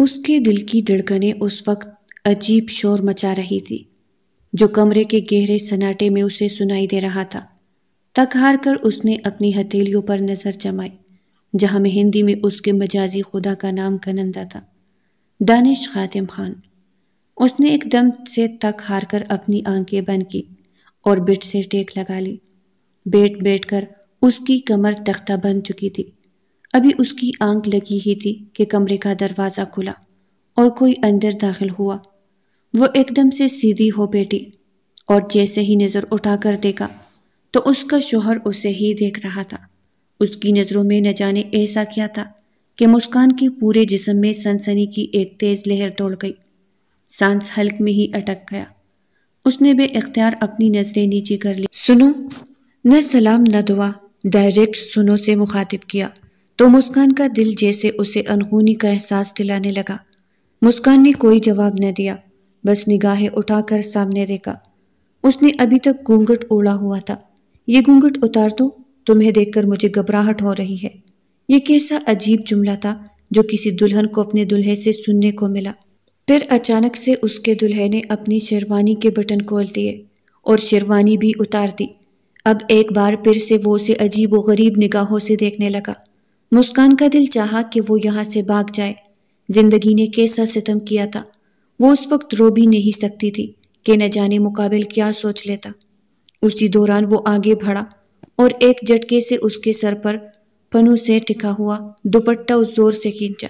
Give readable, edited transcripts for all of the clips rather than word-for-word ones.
اس کے دل کی دھڑکنیں اس وقت عجیب شور مچا رہی تھی جو کمرے کے گہرے سناٹے میں اسے سنائی دے رہا تھا۔ تک ہار کر اس نے اپنی ہتھیلیوں پر نظر جمائی جہاں میں ہندی میں اس کے مجازی خدا کا نام کنندہ تھا، دانش خاتم خان۔ اس نے ایک دم سے تک ہار کر اپنی آنکھیں بند کی اور بٹ سے ٹیک لگا لی۔ بیٹھ بیٹھ کر اس کی کمر تختہ بن چکی تھی۔ ابھی اس کی آنکھ لگی ہی تھی کہ کمرے کا دروازہ کھلا اور کوئی اندر داخل ہوا۔ وہ ایک دم سے سیدھی ہو بیٹھی اور جیسے ہی نظر اٹھا کر دیکھا تو اس کا شوہر اسے ہی دیکھ رہا تھا۔ اس کی نظروں میں نہ جانے ایسا کیا تھا کہ مسکان کے پورے جسم میں سنسنی کی ایک تیز لہر دوڑ گئی۔ سانس حلق میں ہی اٹک گیا۔ اس نے بے اختیار اپنی نظریں نیچی کر لی۔ سنو، نہ سلام نہ دعا، ڈائریکٹ سنو سے مخاطب کیا تو مسکان کا دل جیسے اسے انہونی کا احساس دلانے لگا۔ مسکان نے کوئی جواب نہ دیا، بس نگاہیں اٹھا کر سامنے دیکھا۔ اس نے ابھی تک گھونگھٹ اوڑھا ہوا تھا۔ یہ گھونگھٹ اتار دو، تمہیں دیکھ کر مجھے گھبراہٹ ہو رہی ہے۔ یہ کیسا عجیب جملہ تھا جو کسی دلہن کو اپنے دولہے سے سننے کو ملا۔ پھر اچانک سے اس کے دولہے نے اپنی شیروانی کے بٹن کھول دیے اور شیروانی بھی اتار دی۔ اب ایک بار پھر سے وہ اسے عجیب و غریب نگاہوں سے دیکھنے لگا۔ مسکان کا دل چاہا کہ وہ یہاں سے بھاگ جائے۔ زندگی نے کیسا ستم کیا تھا۔ وہ اس وقت رو بھی نہیں سکتی تھی کہ نہ جانے مقابل کیا سوچ لیتا۔ اسی دوران وہ آگے بڑھا اور ایک جھٹکے سے اس کے سر پر پنوں سے ٹکا ہوا دوپٹہ اس زور سے کھینچا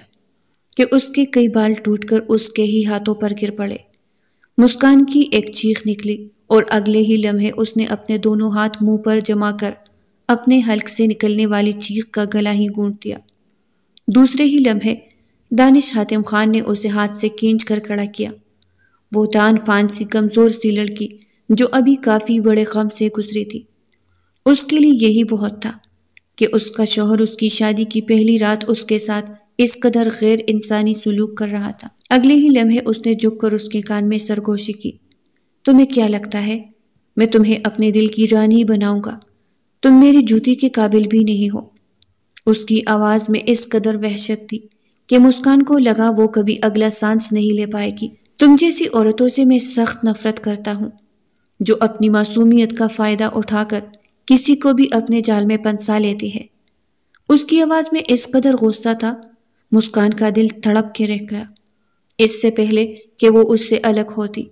کہ اس کے کئی بال ٹوٹ کر اس کے ہی ہاتھوں پر گر پڑے۔ مسکان کی ایک چیخ نکلی اور اگلے ہی لمحے اس نے اپنے دونوں ہاتھ منہ پر جما کر اپنے حلق سے نکلنے والی چیخ کا گلا ہی گونٹ دیا۔ دوسرے ہی لمحے دانش خاتم خان نے اسے ہاتھ سے کھینچ کر کھڑا کیا۔ وہ دان پان سی کمزور سی لڑکی جو ابھی کافی بڑے غم سے گزری تھی، اس کے لیے یہی بہت تھا کہ اس کا شوہر اس کی شادی کی پہلی رات اس کے ساتھ اس قدر غیر انسانی سلوک کر رہا تھا۔ اگلے ہی لمحے اس نے جھک کر اس کے کان میں سرگوشی کی۔ تمہیں کیا لگتا ہے میں تمہیں اپنے دل کی رانی بناؤں گا؟ تم میری جوتی کے قابل بھی نہیں ہو۔ اس کی آواز میں اس قدر وحشت تھی کہ مسکان کو لگا وہ کبھی اگلا سانس نہیں لے پائے گی۔ تم جیسی عورتوں سے میں سخت نفرت کرتا ہوں جو اپنی معصومیت کا فائدہ اٹھا کر کسی کو بھی اپنے جال میں پنسا لیتی ہے۔ اس کی آواز میں اس قدر غصہ تھا، مسکان کا دل تڑپ کے رہ گیا۔ اس سے پہلے کہ وہ اس سے الگ ہوتی،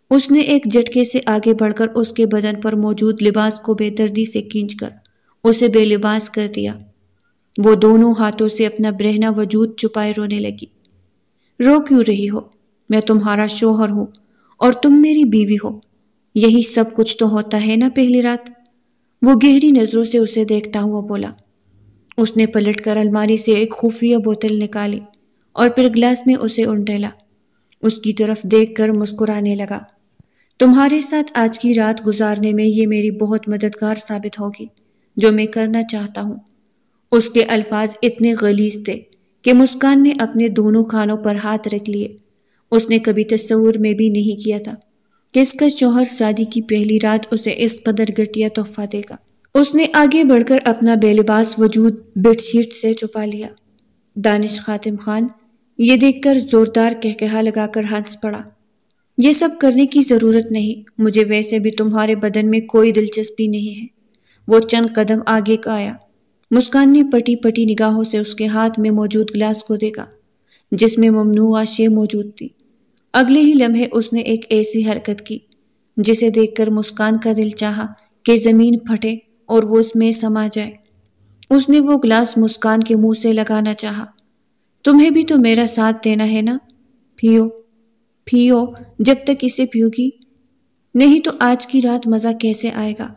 اس نے ایک جھٹکے سے آگے بڑھ کر اس کے بدن پر موجود لباس کو بے دردی سے کھینچ کر اسے بے لباس کر دیا۔ وہ دونوں ہاتھوں سے اپنا برہنہ وجود چھپائے رونے لگی۔ رو کیوں رہی ہو؟ میں تمہارا شوہر ہوں اور تم میری بیوی ہو۔ یہی سب کچھ تو ہوتا ہے نا پہلی رات؟ وہ گہری نظروں سے اسے دیکھتا ہوا بولا۔ اس نے پلٹ کر الماری سے ایک خفیہ بوتل نکالی اور پھر گلاس میں اسے انڈیلا۔ اس کی طرف دیکھ کر مسکرانے لگا۔ تمہارے ساتھ آج کی رات گزارنے میں یہ میری بہت مددگار ثابت ہوگی جو میں کرنا چاہتا ہوں۔ اس کے الفاظ اتنے غلیظ تھے کہ مسکان نے اپنے دونوں کانوں پر ہاتھ رکھ لیے۔ اس نے کبھی تصور میں بھی نہیں کیا تھا کہ اس کا شوہر شادی کی پہلی رات اسے اس قدر گھٹیا تحفہ دے گا۔ اس نے آگے بڑھ کر اپنا بے لباس وجود بیڈ شیٹ سے چھپا لیا۔ دانش خاتم خان یہ دیکھ کر زوردار قہقہا لگا کر ہنس پڑا۔ یہ سب کرنے کی ضرورت نہیں، مجھے ویسے بھی تمہارے بدن میں کوئی دلچسپی نہیں ہے۔ وہ چند قدم آگے کا آیا۔ مسکان نے پٹی پٹی نگاہوں سے اس کے ہاتھ میں موجود گلاس کو دیکھا جس میں ممنوعہ شے موجود تھی۔ اگلے ہی لمحے اس نے ایک ایسی حرکت کی جسے دیکھ کر مسکان کا دل چاہا کہ زمین پھٹے اور وہ اس میں سما جائے۔ اس نے وہ گلاس مسکان کے منہ سے لگانا چاہا۔ تمہیں بھی تو میرا ساتھ دینا ہے نا؟ پیو پیو جب تک اسے پیو گی، نہیں تو آج کی رات مزہ کیسے آئے گا؟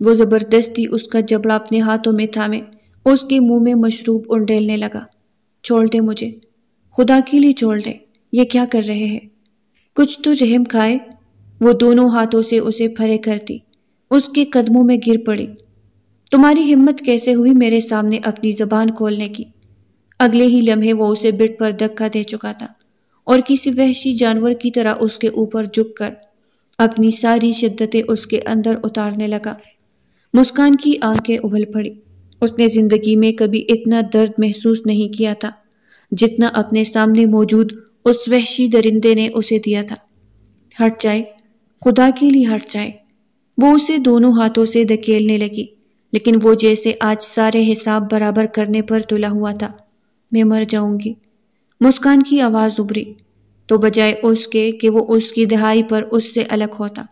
وہ زبردستی اس کا جبڑا اپنے ہاتھوں میں تھامے اس کے منہ میں مشروب انڈیلنے لگا۔ چھوڑ دے مجھے، خدا کے لیے چھوڑ دے، یہ کیا کر رہے ہیں؟ کچھ تو رحم کھائے۔ وہ دونوں ہاتھوں سے اسے پھرے کرتی اس کے قدموں میں گر پڑی۔ تمہاری ہمت کیسے ہوئی میرے سامنے اپنی زبان کھولنے کی؟ اگلے ہی لمحے وہ اسے بٹ پر دھکا دے چکا تھا اور کسی وحشی جانور کی طرح اس کے اوپر جھک کر اپنی ساری شدتیں اس کے اندر اتارنے لگا۔ مسکان کی آنکھیں ابھل پڑی۔ اس نے زندگی میں کبھی اتنا درد محسوس نہیں کیا تھا جتنا اپنے سامنے موجود اس وحشی درندے نے اسے دیا تھا۔ ہٹ جائے، خدا کے لیے ہٹ جائے۔ وہ اسے دونوں ہاتھوں سے دھکیلنے لگی، لیکن وہ جیسے آج سارے حساب برابر کرنے پر تلا ہوا تھا۔ میں مر جاؤں گی۔ مسکان کی آواز ابھری، تو بجائے اس کے کہ وہ اس کی دہائی پر اس سے الگ ہوتا،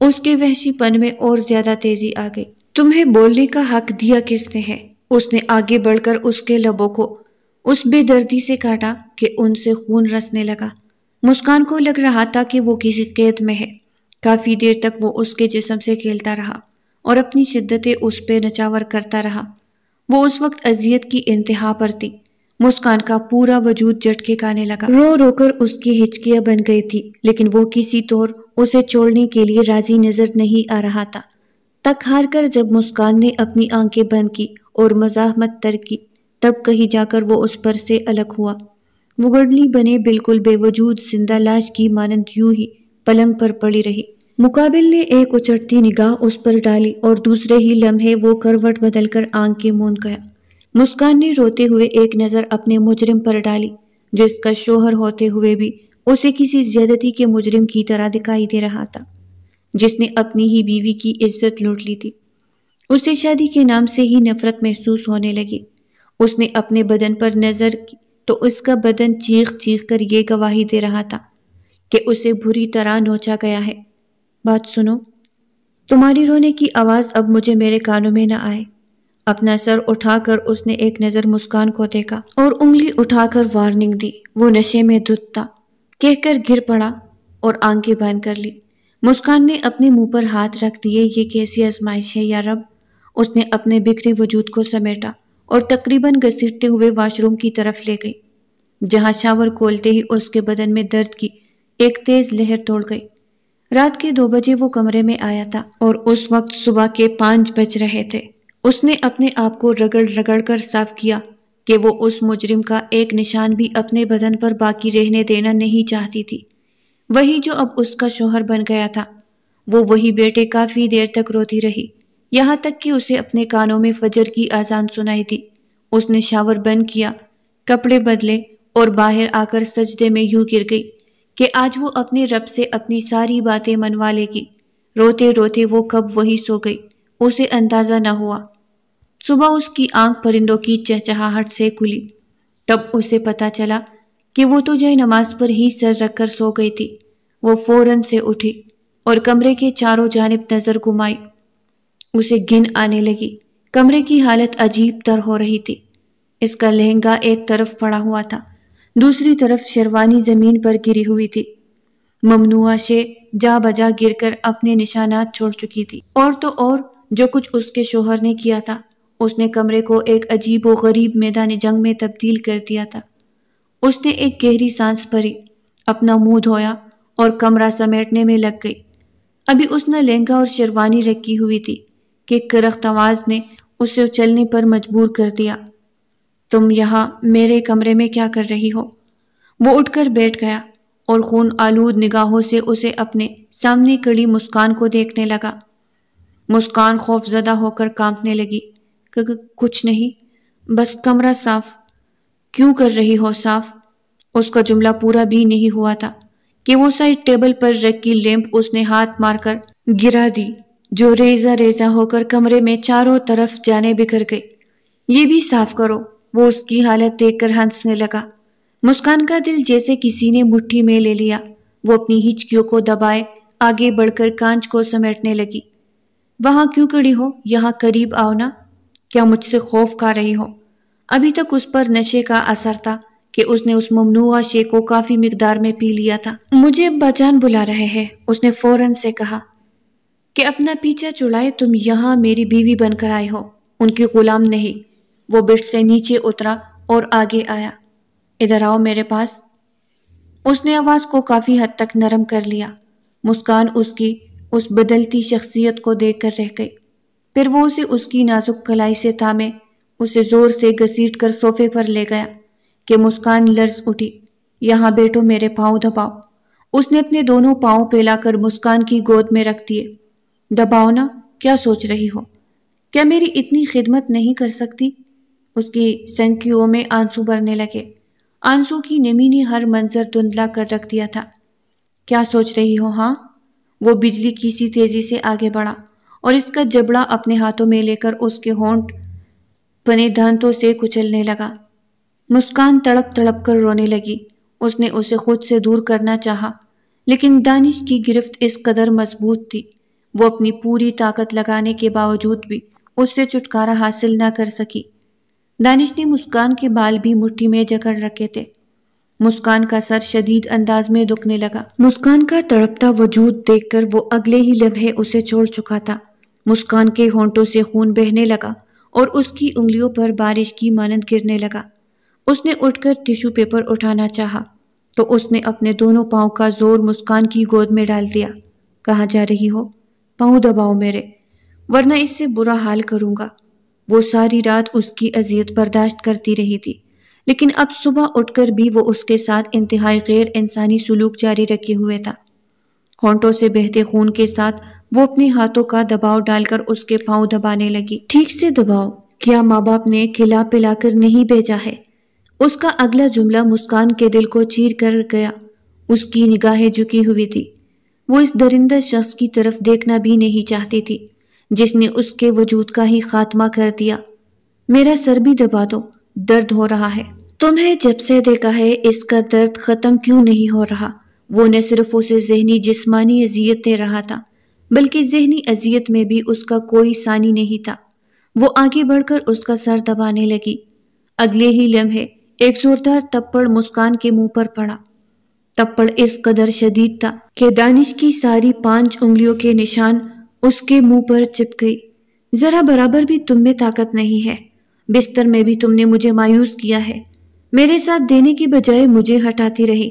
اس کے وحشی پن میں اور زیادہ تیزی آ گئی۔ تمہیں بولنے کا حق دیا کس نے ہے؟ اس نے آگے بڑھ کر اس کے لبوں کو اس بے دردی سے کاٹا کہ ان سے خون رسنے لگا۔ مسکان کو لگ رہا تھا کہ وہ کسی قید میں ہے۔ کافی دیر تک وہ اس کے جسم سے کھیلتا رہا اور اپنی شدتیں اس پہ نچاور کرتا رہا۔ وہ اس وقت اذیت کی انتہا پر تھی۔ مسکان کا پورا وجود جھٹکے کھانے لگا۔ رو رو کر اس کی ہچکیاں بن گئی تھی، لیکن وہ کسی طور اسے چھوڑنے کے لیے راضی نظر نہیں آ رہا تھا۔ تک ہار کر جب مسکان نے اپنی آنکھیں بند کی اور مزاحمت ترک کی، تب کہیں جا کر وہ اس پر سے الگ ہوا۔ وہ گڑھلی بنے بالکل بے وجود زندہ لاش کی مانند یوں ہی پلنگ پر پڑی رہی۔ مقابل نے ایک اچھڑتی نگاہ اس پر ڈالی اور دوسرے ہی لمحے وہ کروٹ بدل کر آنکھیں موند گیا۔ مسکان نے روتے ہوئے ایک نظر اپنے مجرم پر ڈالی، جو اس کا شوہر ہوتے ہوئے بھی اسے کسی زیادتی کے مجرم کی طرح دکھائی دے رہا تھا، جس نے اپنی ہی بیوی کی عزت لوٹ لی تھی۔ اسے شادی کے نام سے ہی نفرت محسوس ہونے لگی۔ اس نے اپنے بدن پر نظر کی تو اس کا بدن چیخ چیخ کر یہ گواہی دے رہا تھا کہ اسے بری طرح نوچا گیا ہے۔ بات سنو، تمہاری رونے کی آواز اب مجھے میرے کانوں میں نہ آئے۔ اپنا سر اٹھا کر اس نے ایک نظر مسکان کو دیکھا اور انگلی اٹھا کر وارننگ دی۔ وہ نشے میں دھت تھا، کہہ کر گر پڑا اور آنکھیں بند کر لی۔ مسکان نے اپنے منہ پر ہاتھ رکھ دیے۔ یہ کیسی آزمائش ہے یا رب؟ اس نے اپنے بکھرے وجود کو سمیٹا اور تقریباً گھسیٹتے ہوئے واش روم کی طرف لے گئی، جہاں شاور کھولتے ہی اس کے بدن میں درد کی ایک تیز لہر دوڑ گئی۔ رات کے 2 بجے وہ کمرے میں آیا تھا اور اس وقت صبح کے 5 بج رہے تھے۔ اس نے اپنے آپ کو رگڑ رگڑ کر صاف کیا کہ وہ اس مجرم کا ایک نشان بھی اپنے بدن پر باقی رہنے دینا نہیں چاہتی تھی۔ وہی جو اب اس کا شوہر بن گیا تھا۔ وہ وہی بیٹے کافی دیر تک روتی رہی، یہاں تک کہ اسے اپنے کانوں میں فجر کی اذان سنائی دی۔ اس نے شاور بند کیا، کپڑے بدلے اور باہر آ کر سجدے میں یوں گر گئی کہ آج وہ اپنے رب سے اپنی ساری باتیں منوا لے گی۔ روتے روتے وہ کب وہی سو گئی، اسے اندازہ نہ ہوا۔ صبح اس کی آنکھ پرندوں کی چہچہاہٹ سے کھلی، تب اسے پتہ چلا کہ وہ تو جائے نماز پر ہی سر رکھ کر سو گئی تھی۔ وہ فوراً سے اٹھی اور کمرے کے چاروں جانب نظر گھمائی۔ اسے گھن آنے لگی۔ کمرے کی حالت عجیب تر ہو رہی تھی۔ اس کا لہنگا ایک طرف پڑا ہوا تھا، دوسری طرف شیروانی زمین پر گری ہوئی تھی۔ ممنوعہ شے جا بجا گر کر اپنے نشانات چھوڑ چکی تھی۔ اور تو اور جو کچھ اس کے شوہر نے کیا تھا، اس نے کمرے کو ایک عجیب و غریب میدان جنگ میں تبدیل کر دیا تھا۔ اس نے ایک گہری سانس بھری، اپنا منہ دھویا اور کمرہ سمیٹنے میں لگ گئی۔ ابھی اس نے لہنگا اور شیروانی رکھی ہوئی تھی کہ کرخت آواز نے اسے اچھلنے پر مجبور کر دیا۔ تم یہاں میرے کمرے میں کیا کر رہی ہو؟ وہ اٹھ کر بیٹھ گیا اور خون آلود نگاہوں سے اسے اپنے سامنے کھڑی مسکان کو دیکھنے لگا۔ مسکان خوف زدہ ہو کر کانپنے لگی۔ کچھ نہیں، بس کمرہ صاف۔ کیوں کر رہی ہو صاف؟ اس کا جملہ پورا بھی نہیں ہوا تھا کہ وہ سائڈ ٹیبل پر رکھی لیمپ اس نے ہاتھ مار کر گرا دی، جو ریزہ ریزہ ہو کر کمرے میں چاروں طرف جانے بکھر گئی۔ یہ بھی صاف کرو۔ وہ اس کی حالت دیکھ کر ہنسنے لگا۔ مسکان کا دل جیسے کسی نے مٹھی میں لے لیا۔ وہ اپنی ہچکیوں کو دبائے آگے بڑھ کر کانچ کو سمیٹنے لگی۔ وہاں کیوں کھڑی ہو؟ یہاں قریب آؤ نا۔ کیا مجھ سے خوف کھا رہی ہو؟ ابھی تک اس پر نشے کا اثر تھا کہ اس نے اس ممنوعہ شے کو کافی مقدار میں پی لیا تھا۔ مجھے ابا جان بلا رہے ہیں، اس نے فوراً سے کہا کہ اپنا پیچھا چھڑائے، تم یہاں میری بیوی بن کر آئے ہو، ان کی غلام نہیں۔ وہ بٹ سے نیچے اترا اور آگے آیا۔ ادھر آؤ میرے پاس۔ اس نے آواز کو کافی حد تک نرم کر لیا۔ مسکان اس کی اس بدلتی شخصیت کو دیکھ کر رہ گئی۔ پھر وہ اسے اس کی نازک کلائی سے تھامے اسے زور سے گھسیٹ کر صوفے پر لے گیا کہ مسکان لرز اٹھی۔ یہاں بیٹھو، میرے پاؤں دباؤ۔ اس نے اپنے دونوں پاؤں پھیلا کر مسکان کی گود میں رکھ دیے۔ دباؤ نا، کیا سوچ رہی ہو؟ کیا میری اتنی خدمت نہیں کر سکتی؟ اس کی سنکیوں میں آنسو بھرنے لگے۔ آنسو کی نمی نے ہر منظر دھندلا کر رکھ دیا تھا۔ کیا سوچ رہی ہو ہاں؟ وہ بجلی کی سی تیزی سے آگے بڑھا اور اس کا جبڑا اپنے ہاتھوں میں لے کر اس کے ہونٹ پنے دانتوں سے کچلنے لگا۔ مسکان تڑپ تڑپ کر رونے لگی۔ اس نے اسے خود سے دور کرنا چاہا، لیکن دانش کی گرفت اس قدر مضبوط تھی، وہ اپنی پوری طاقت لگانے کے باوجود بھی اس سے چھٹکارا حاصل نہ کر سکی۔ دانش نے مسکان کے بال بھی مٹھی میں جکڑ رکھے تھے۔ مسکان کا سر شدید انداز میں دکھنے لگا۔ مسکان کا تڑپتا وجود دیکھ کر وہ اگلے ہی لمحے اسے چھوڑ چکا تھا۔ مسکان کے ہونٹوں سے خون بہنے لگا اور اس کی انگلیوں پر بارش کی مانند گرنے لگا۔ اس نے اٹھ کر ٹیشو پیپر اٹھانا چاہا تو اس نے اپنے دونوں پاؤں کا زور مسکان کی گود میں ڈال دیا۔ کہاں جا رہی ہو؟ پاؤں دباؤ میرے، ورنہ اس سے برا حال کروں گا۔ وہ ساری رات اس کی اذیت برداشت کرتی رہی تھی، لیکن اب صبح اٹھ کر بھی وہ اس کے ساتھ انتہائی غیر انسانی سلوک جاری رکھے ہوئے تھا۔ ہونٹوں سے بہتے خون کے ساتھ وہ اپنے ہاتھوں کا دباؤ ڈال کر اس کے پاؤں دبانے لگی۔ ٹھیک سے دباؤ، کیا ماں باپ نے کھلا پلا کر نہیں بھیجا ہے؟ اس کا اگلا جملہ مسکان کے دل کو چیر کر گیا۔ اس کی نگاہیں جھکی ہوئی تھی۔ وہ اس درندہ شخص کی طرف دیکھنا بھی نہیں چاہتی تھی جس نے اس کے وجود کا ہی خاتمہ کر دیا۔ میرا سر بھی دبا دو، درد ہو رہا ہے۔ تمہیں جب سے دیکھا ہے اس کا درد ختم کیوں نہیں ہو رہا؟ وہ نہ صرف اسے ذہنی جسمانی اذیت دے رہا تھا، بلکہ ذہنی اذیت میں بھی اس کا کوئی ثانی نہیں تھا۔ وہ آگے بڑھ کر اس کا سر دبانے لگی۔ اگلے ہی لمحے ایک زوردار تپڑ مسکان کے منہ پر پڑا۔ تپڑ اس قدر شدید تھا کہ دانش کی ساری 5 انگلیوں کے نشان اس کے منہ پر چپک گئی۔ ذرا برابر بھی تم میں طاقت نہیں ہے۔ بستر میں بھی تم نے مجھے مایوس کیا ہے۔ میرے ساتھ دینے کی بجائے مجھے ہٹاتی رہی،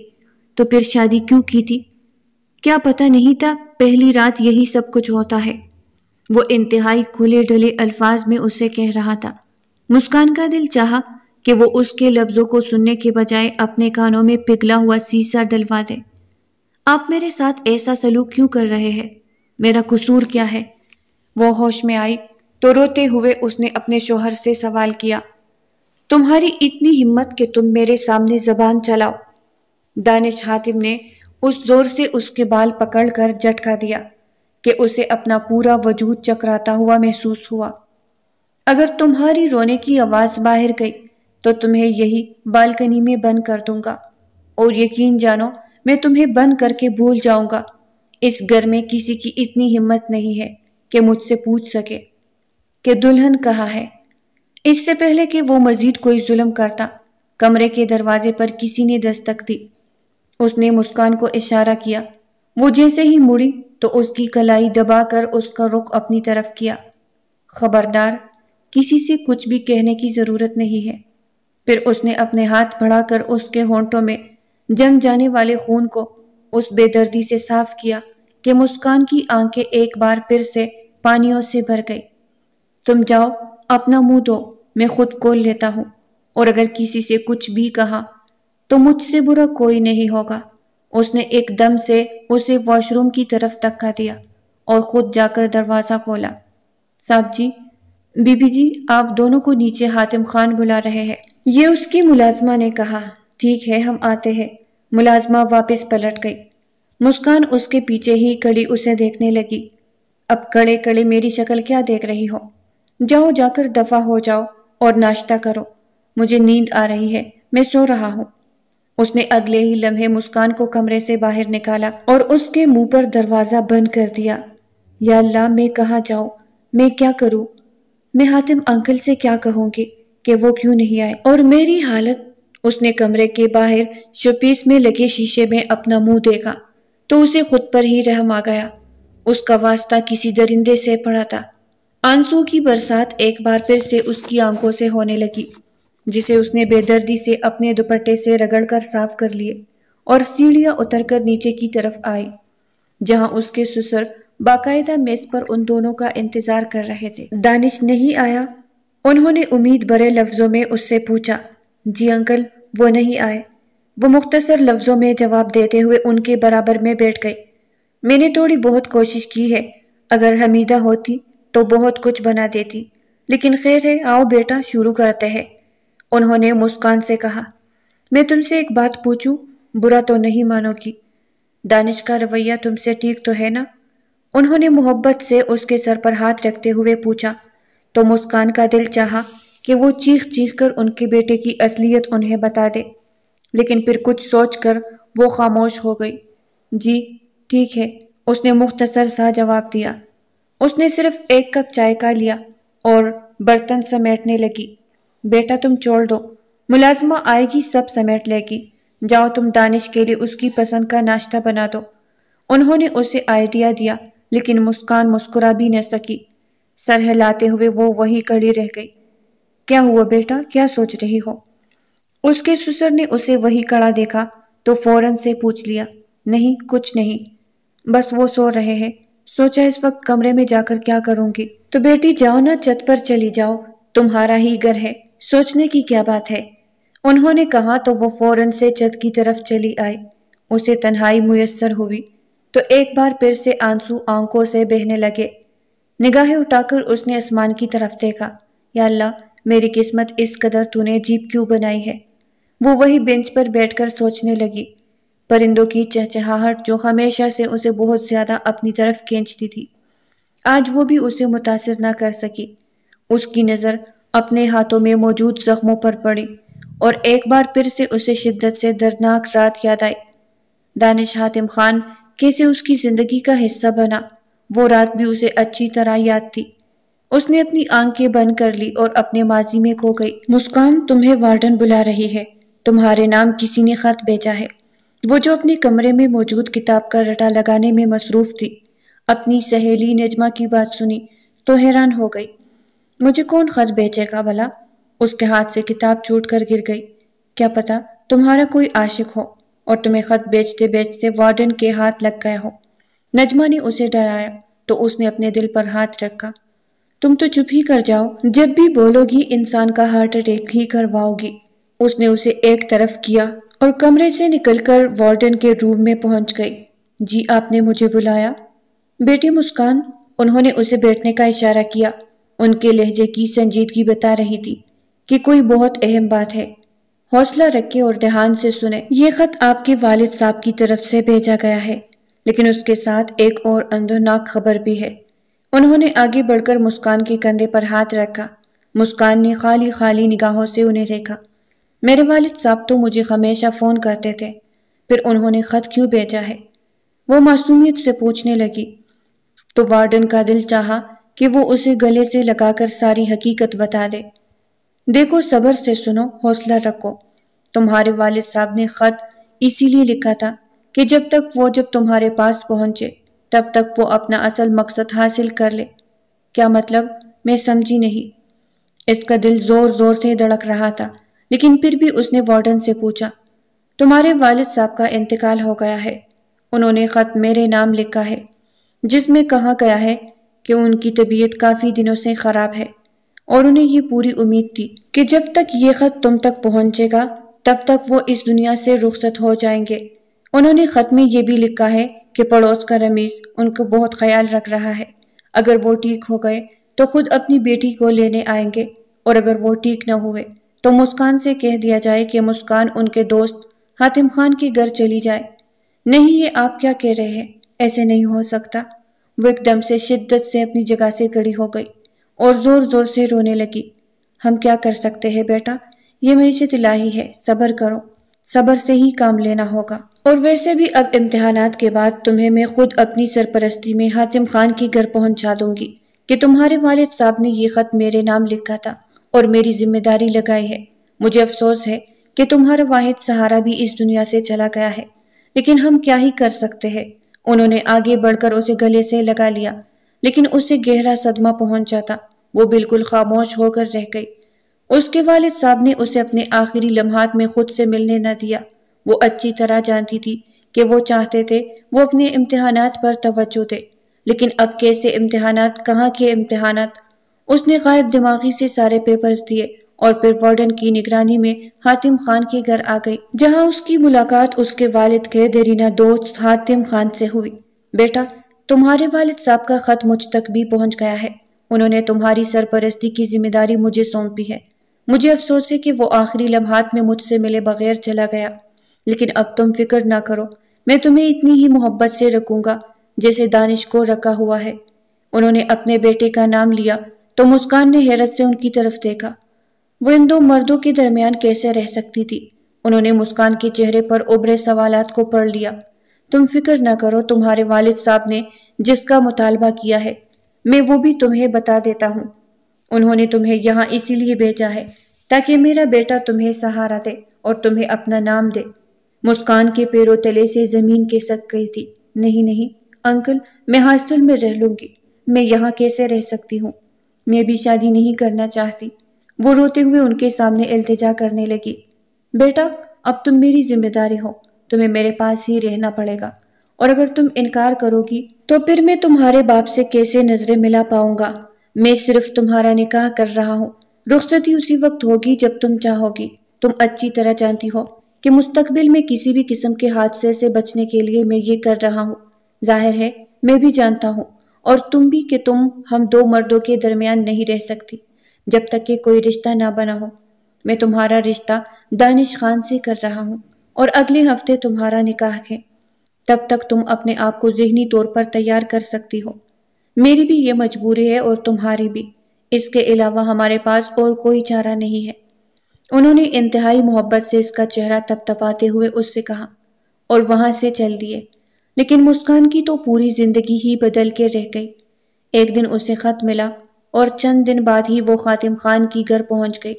تو پھر شادی کیوں کی تھی؟ کیا پتہ نہیں تھا پہلی رات یہی سب کچھ ہوتا ہے؟ وہ انتہائی کھلے ڈھلے الفاظ میں اسے کہہ رہا تھا۔ مسکان کا دل چاہا کہ وہ اس کے لفظوں کو سننے کے بجائے اپنے کانوں میں پگھلا ہوا سیسا ڈلوا دے۔ آپ میرے ساتھ ایسا سلوک کیوں کر رہے ہیں؟ میرا قصور کیا ہے؟ وہ ہوش میں آئی تو روتے ہوئے اس نے اپنے شوہر سے سوال کیا، تمہاری اتنی ہمت کہ تم میرے سامنے زبان چلاؤ؟ دانش حاتم نے اس زور سے اس کے بال پکڑ کر جھٹکا دیا کہ اسے اپنا پورا وجود چکراتا ہوا محسوس ہوا۔ اگر تمہاری رونے کی آواز باہر گئی تو تمہیں یہی بالکنی میں بند کر دوں گا، اور یقین جانو میں تمہیں بند کر کے بھول جاؤں گا۔ اس گھر میں کسی کی اتنی ہمت نہیں ہے کہ مجھ سے پوچھ سکے کہ دلہن کہاں ہے۔ اس سے پہلے کہ وہ مزید کوئی ظلم کرتا، کمرے کے دروازے پر کسی نے دستک دی۔ اس نے مسکان کو اشارہ کیا۔ وہ جیسے ہی مڑی تو اس کی کلائی دبا کر اس کا رخ اپنی طرف کیا۔ خبردار، کسی سے کچھ بھی کہنے کی ضرورت نہیں ہے۔ پھر اس نے اپنے ہاتھ بڑھا کر اس کے ہونٹوں میں جم جانے والے خون کو اس بے دردی سے صاف کیا کہ مسکان کی آنکھیں ایک بار پھر سے پانیوں سے بھر گئی۔ تم جاؤ، اپنا منہ دھو، میں خود کھول لیتا ہوں، اور اگر کسی سے کچھ بھی کہا تو مجھ سے برا کوئی نہیں ہوگا۔ اس نے ایک دم سے اسے واش روم کی طرف دھکا دیا اور خود جا کر دروازہ کھولا۔ صاحب جی، بی بی جی، آپ دونوں کو نیچے حاتم خان بلا رہے ہیں، یہ اس کی ملازمہ نے کہا۔ ٹھیک ہے، ہم آتے ہیں۔ ملازمہ واپس پلٹ گئی۔ مسکان اس کے پیچھے ہی کھڑی اسے دیکھنے لگی۔ اب کڑے کڑے میری شکل کیا دیکھ رہی ہو؟ جاؤ، جا کر دفع ہو جاؤ اور ناشتہ کرو۔ مجھے نیند آ رہی ہے، میں سو رہا ہوں۔ اس نے اگلے ہی لمحے مسکان کو کمرے سے باہر نکالا اور اس کے منہ پر دروازہ بند کر دیا۔ یا اللہ، میں کہاں جاؤں؟ میں کیا کروں؟ میں حاتم انکل سے کیا کہوں گی کہ وہ کیوں نہیں آئے؟ اور میری حالت؟ اس نے کمرے کے باہر شوپیس میں لگے شیشے میں اپنا منہ دیکھا تو اسے خود پر ہی رحم آ گیا۔ اس کا واسطہ کسی درندے سے پڑا تھا۔ آنسو کی برسات ایک بار پھر سے اس کی آنکھوں سے ہونے لگی، جسے اس نے بے دردی سے اپنے دوپٹے سے رگڑ کر صاف کر لیے اور سیڑھیاں اتر کر نیچے کی طرف آئی، جہاں اس کے سسر باقاعدہ میز پر ان دونوں کا انتظار کر رہے تھے۔ دانش نہیں آیا؟ انہوں نے امید بھرے لفظوں میں اس سے پوچھا۔ جی انکل، وہ نہیں آئے۔ وہ مختصر لفظوں میں جواب دیتے ہوئے ان کے برابر میں بیٹھ گئی۔ میں نے تھوڑی بہت کوشش کی ہے، اگر حمیدہ ہوتی تو بہت کچھ بنا دیتی، لیکن خیر ہے، آؤ بیٹا، شروع کرتے ہیں، انہوں نے مسکان سے کہا۔ میں تم سے ایک بات پوچھوں؟ برا تو نہیں مانو گی؟ دانش کا رویہ تم سے ٹھیک تو ہے نا؟ انہوں نے محبت سے اس کے سر پر ہاتھ رکھتے ہوئے پوچھا تو مسکان کا دل چاہا کہ وہ چیخ چیخ کر ان کے بیٹے کی اصلیت انہیں بتا دے، لیکن پھر کچھ سوچ کر وہ خاموش ہو گئی۔ جی ٹھیک ہے، اس نے مختصر سا جواب دیا۔ اس نے صرف ایک کپ چائے کا لیا اور برتن سمیٹنے لگی۔ بیٹا تم چھوڑ دو، ملازمہ آئے گی سب سمیٹ لے گی۔ جاؤ تم دانش کے لیے اس کی پسند کا ناشتہ بنا دو۔ انہوں نے اسے آئیڈیا دیا، لیکن مسکان مسکرا بھی نہ سکی۔ سر ہلاتے ہوئے وہ وہی کھڑی رہ گئی۔ کیا ہوا بیٹا، کیا سوچ رہی ہو؟ اس کے سسر نے اسے وہی کھڑا دیکھا تو فوراً سے پوچھ لیا۔ نہیں کچھ نہیں، بس وہ سو رہے ہیں، سوچا اس وقت کمرے میں جا کر کیا کروں گی۔ تو بیٹی جاؤ نا، چھت پر چلی جاؤ، تمہارا ہی گھر ہے، سوچنے کی کیا بات ہے؟ انہوں نے کہا تو وہ فوراً سے چھت کی طرف چلی آئی۔ اسے تنہائی میسر ہوئی تو ایک بار پھر سے آنسو آنکھوں سے بہنے لگے۔ نگاہیں اٹھا کر اس نے آسمان کی طرف دیکھا۔ یا اللہ، میری قسمت اس قدر تو نے عجیب کیوں بنائی ہے؟ وہ وہی بینچ پر بیٹھ کر سوچنے لگی۔ پرندوں کی چہچہاہٹ جو ہمیشہ سے اسے بہت زیادہ اپنی طرف کھینچتی تھی، آج وہ بھی اسے متاثر نہ کر سکی۔ اس کی نظر اپنے ہاتھوں میں موجود زخموں پر پڑی اور ایک بار پھر سے اسے شدت سے دردناک رات یاد آئی۔ دانش حاتم خان کیسے اس کی زندگی کا حصہ بنا، وہ رات بھی اسے اچھی طرح یاد تھی۔ اس نے اپنی آنکھیں بند کر لی اور اپنے ماضی میں کھو گئی۔ مسکان، تمہیں وارڈن بلا رہی ہے، تمہارے نام کسی نے خط بھیجا ہے۔ وہ جو اپنے کمرے میں موجود کتاب کا رٹا لگانے میں مصروف تھی، اپنی سہیلی نجمہ کی بات سنی تو حیران ہو گئی۔ مجھے کون خط بھیجے گا بھلا؟ اس کے ہاتھ سے کتاب چھوٹ کر گر گئی۔ کیا پتا تمہارا کوئی عاشق ہو اور تمہیں خط بیچتے بیچتے وارڈن کے ہاتھ لگ گیا ہو۔ نجمہ نے اسے ڈرایا تو اس نے اپنے دل پر ہاتھ رکھا۔ تم تو چپ ہی کر جاؤ، جب بھی بولو گی انسان کا ہارٹ اٹیک ہی کرواؤ گی۔ اس نے اسے ایک طرف کیا اور کمرے سے نکل کر وارڈن کے روم میں پہنچ گئی۔ جی آپ نے مجھے بلایا؟ بیٹی مسکان، انہوں نے اسے بیٹھنے کا اشارہ کیا۔ ان کے لہجے کی سنجیدگی بتا رہی تھی کہ کوئی بہت اہم بات ہے۔ حوصلہ رکھے اور دھیان سے سنیں۔ یہ خط آپ کے والد صاحب کی طرف سے بھیجا گیا ہے، لیکن اس کے ساتھ ایک اور اندرناک خبر بھی ہے۔ انہوں نے آگے بڑھ کر مسکان کے کندھے پر ہاتھ رکھا۔ مسکان نے خالی خالی نگاہوں سے انہیں دیکھا۔ میرے والد صاحب تو مجھے ہمیشہ فون کرتے تھے، پھر انہوں نے خط کیوں بھیجا ہے؟ وہ معصومیت سے پوچھنے لگی تو وارڈن کا دل چاہا کہ وہ اسے گلے سے لگا کر ساری حقیقت بتا دے۔ دیکھو صبر سے سنو، حوصلہ رکھو۔ تمہارے والد صاحب نے خط اسی لیے لکھا تھا کہ جب تمہارے پاس پہنچے تب تک وہ اپنا اصل مقصد حاصل کر لے۔ کیا مطلب؟ میں سمجھی نہیں۔ اس کا دل زور زور سے دھڑک رہا تھا، لیکن پھر بھی اس نے وارڈن سے پوچھا، تمہارے والد صاحب کا انتقال ہو گیا ہے۔ انہوں نے خط میرے نام لکھا ہے جس میں کہا گیا ہے کہ ان کی طبیعت کافی دنوں سے خراب ہے اور انہیں یہ پوری امید تھی کہ جب تک یہ خط تم تک پہنچے گا تب تک وہ اس دنیا سے رخصت ہو جائیں گے۔ انہوں نے خط میں یہ بھی لکھا ہے کہ پڑوس کا رمیز ان کو بہت خیال رکھ رہا ہے۔ اگر وہ ٹھیک ہو گئے تو خود اپنی بیٹی کو لینے آئیں گے، اور اگر وہ ٹھیک نہ ہوئے تو مسکان سے کہہ دیا جائے کہ مسکان ان کے دوست حاتم خان کے گھر چلی جائے۔ نہیں، یہ آپ کیا کہہ رہے ہیں؟ ایسے نہیں ہو سکتا۔ وہ ایک دم سے شدت سے اپنی جگہ سے کھڑی ہو گئی اور زور زور سے رونے لگی۔ ہم کیا کر سکتے ہیں بیٹا، یہ معیشت الہی ہے، صبر کرو، صبر سے ہی کام لینا ہوگا۔ اور ویسے بھی اب امتحانات کے بعد تمہیں میں خود اپنی سرپرستی میں حاتم خان کے گھر پہنچا دوں گی کہ تمہارے والد صاحب نے یہ خط میرے نام لکھا تھا اور میری ذمہ داری لگائی ہے۔ مجھے افسوس ہے کہ تمہارا واحد سہارا بھی اس دنیا سے چلا گیا ہے، لیکن ہم کیا ہی کر سکتے ہیں۔ انہوں نے آگے بڑھ کر اسے گلے سے لگا لیا، لیکن اسے گہرا صدمہ پہنچا تھا۔ وہ بالکل خاموش ہو کر رہ گئی۔ اس کے والد صاحب نے اسے اپنے آخری لمحات میں خود سے ملنے نہ دیا۔ وہ اچھی طرح جانتی تھی کہ وہ چاہتے تھے وہ اپنے امتحانات پر توجہ دے، لیکن اب کیسے امتحانات، کہاں کے امتحانات؟ اس نے غائب دماغی سے سارے پیپرز دیے اور پھر وارڈن کی نگرانی میں حاتم خان کے گھر آ گئی، جہاں اس کی ملاقات اس کے والد کے دیرینہ دوست حاتم خان سے ہوئی۔ بیٹا، تمہارے والد صاحب کا خط مجھ تک بھی پہنچ گیا ہے۔ انہوں نے تمہاری سرپرستی کی ذمہ داری مجھے سونپی ہے۔ مجھے افسوس ہے کہ وہ آخری لمحات میں مجھ سے ملے بغیر چلا گیا، لیکن اب تم فکر نہ کرو، میں تمہیں اتنی ہی محبت سے رکھوں گا جیسے دانش کو رکھا ہوا ہے۔ انہوں نے اپنے بیٹے کا نام لیا تو مسکان نے حیرت سے ان کی طرف دیکھا۔ وہ ان دو مردوں کے درمیان کیسے رہ سکتی تھی؟ انہوں نے مسکان کے چہرے پر ابھرے سوالات کو پڑھ لیا۔ تم فکر نہ کرو، تمہارے والد صاحب نے جس کا مطالبہ کیا ہے میں وہ بھی تمہیں بتا دیتا ہوں۔ انہوں نے تمہیں یہاں اسی لیے بھیجا ہے تاکہ میرا بیٹا تمہیں سہارا دے اور تمہیں اپنا نام دے۔ مسکان کے پیروں تلے سے زمین کھسک گئی تھی۔ نہیں نہیں انکل، میں ہاسٹل میں رہ لوں گی، میں یہاں کیسے رہ سکتی ہوں؟ میں بھی شادی نہیں کرنا چاہتی۔ وہ روتے ہوئے ان کے سامنے التجا کرنے لگی۔ بیٹا، اب تم میری ذمہ داری ہو، تمہیں میرے پاس ہی رہنا پڑے گا، اور اگر تم انکار کرو گی تو پھر میں تمہارے باپ سے کیسے نظریں ملا پاؤں گا؟ میں صرف تمہارا نکاح کر رہا ہوں، رخصتی اسی وقت ہوگی جب تم چاہو گی۔ تم اچھی طرح جانتی ہو کہ مستقبل میں کسی بھی قسم کے حادثے سے بچنے کے لیے میں یہ کر رہا ہوں۔ ظاہر ہے میں بھی جانتا ہوں اور تم بھی کہ تم ہم دو مردوں کے درمیان نہیں رہ سکتی جب تک کہ کوئی رشتہ نہ بنا ہو۔ میں تمہارا رشتہ دانش خان سے کر رہا ہوں اور اگلے ہفتے تمہارا نکاح ہے۔ تب تک تم اپنے آپ کو ذہنی طور پر تیار کر سکتی ہو۔ میری بھی یہ مجبوری ہے اور تمہاری بھی، اس کے علاوہ ہمارے پاس اور کوئی چارہ نہیں ہے۔ انہوں نے انتہائی محبت سے اس کا چہرہ تپتپاتے ہوئے اس سے کہا، اور وہاں سے چل دیے۔ لیکن مسکان کی تو پوری زندگی ہی بدل کے رہ گئی۔ ایک دن اسے خط ملا اور چند دن بعد ہی وہ خاتم خان کی گھر پہنچ گئی،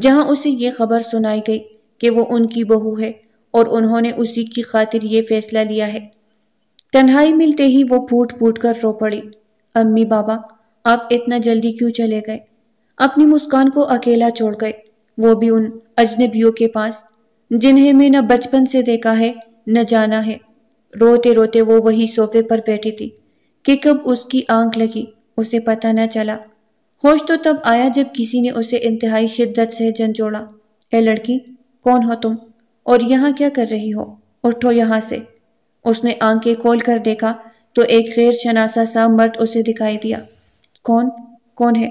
جہاں اسے یہ خبر سنائی گئی کہ وہ ان کی بہو ہے اور انہوں نے اسی کی خاطر یہ فیصلہ لیا ہے۔ تنہائی ملتے ہی وہ پھوٹ پھوٹ کر رو پڑی۔ امی بابا، آپ اتنا جلدی کیوں چلے گئے؟ اپنی مسکان کو اکیلا چھوڑ گئے، وہ بھی ان اجنبیوں کے پاس جنہیں میں نہ بچپن سے دیکھا ہے نہ جانا ہے۔ روتے روتے وہ وہی صوفے پر بیٹھی تھی کہ کب اس کی آنکھ لگی اسے پتہ نہ چلا۔ ہوش تو تب آیا جب کسی نے اسے انتہائی شدت سے جھنجھوڑا۔ اے لڑکی، کون ہو تم اور یہاں کیا کر رہی ہو؟ اٹھو یہاں سے۔ اس نے آنکھیں کھول کر دیکھا تو ایک غیر شناسا سا مرد اسے دکھائی دیا۔ کون ہے؟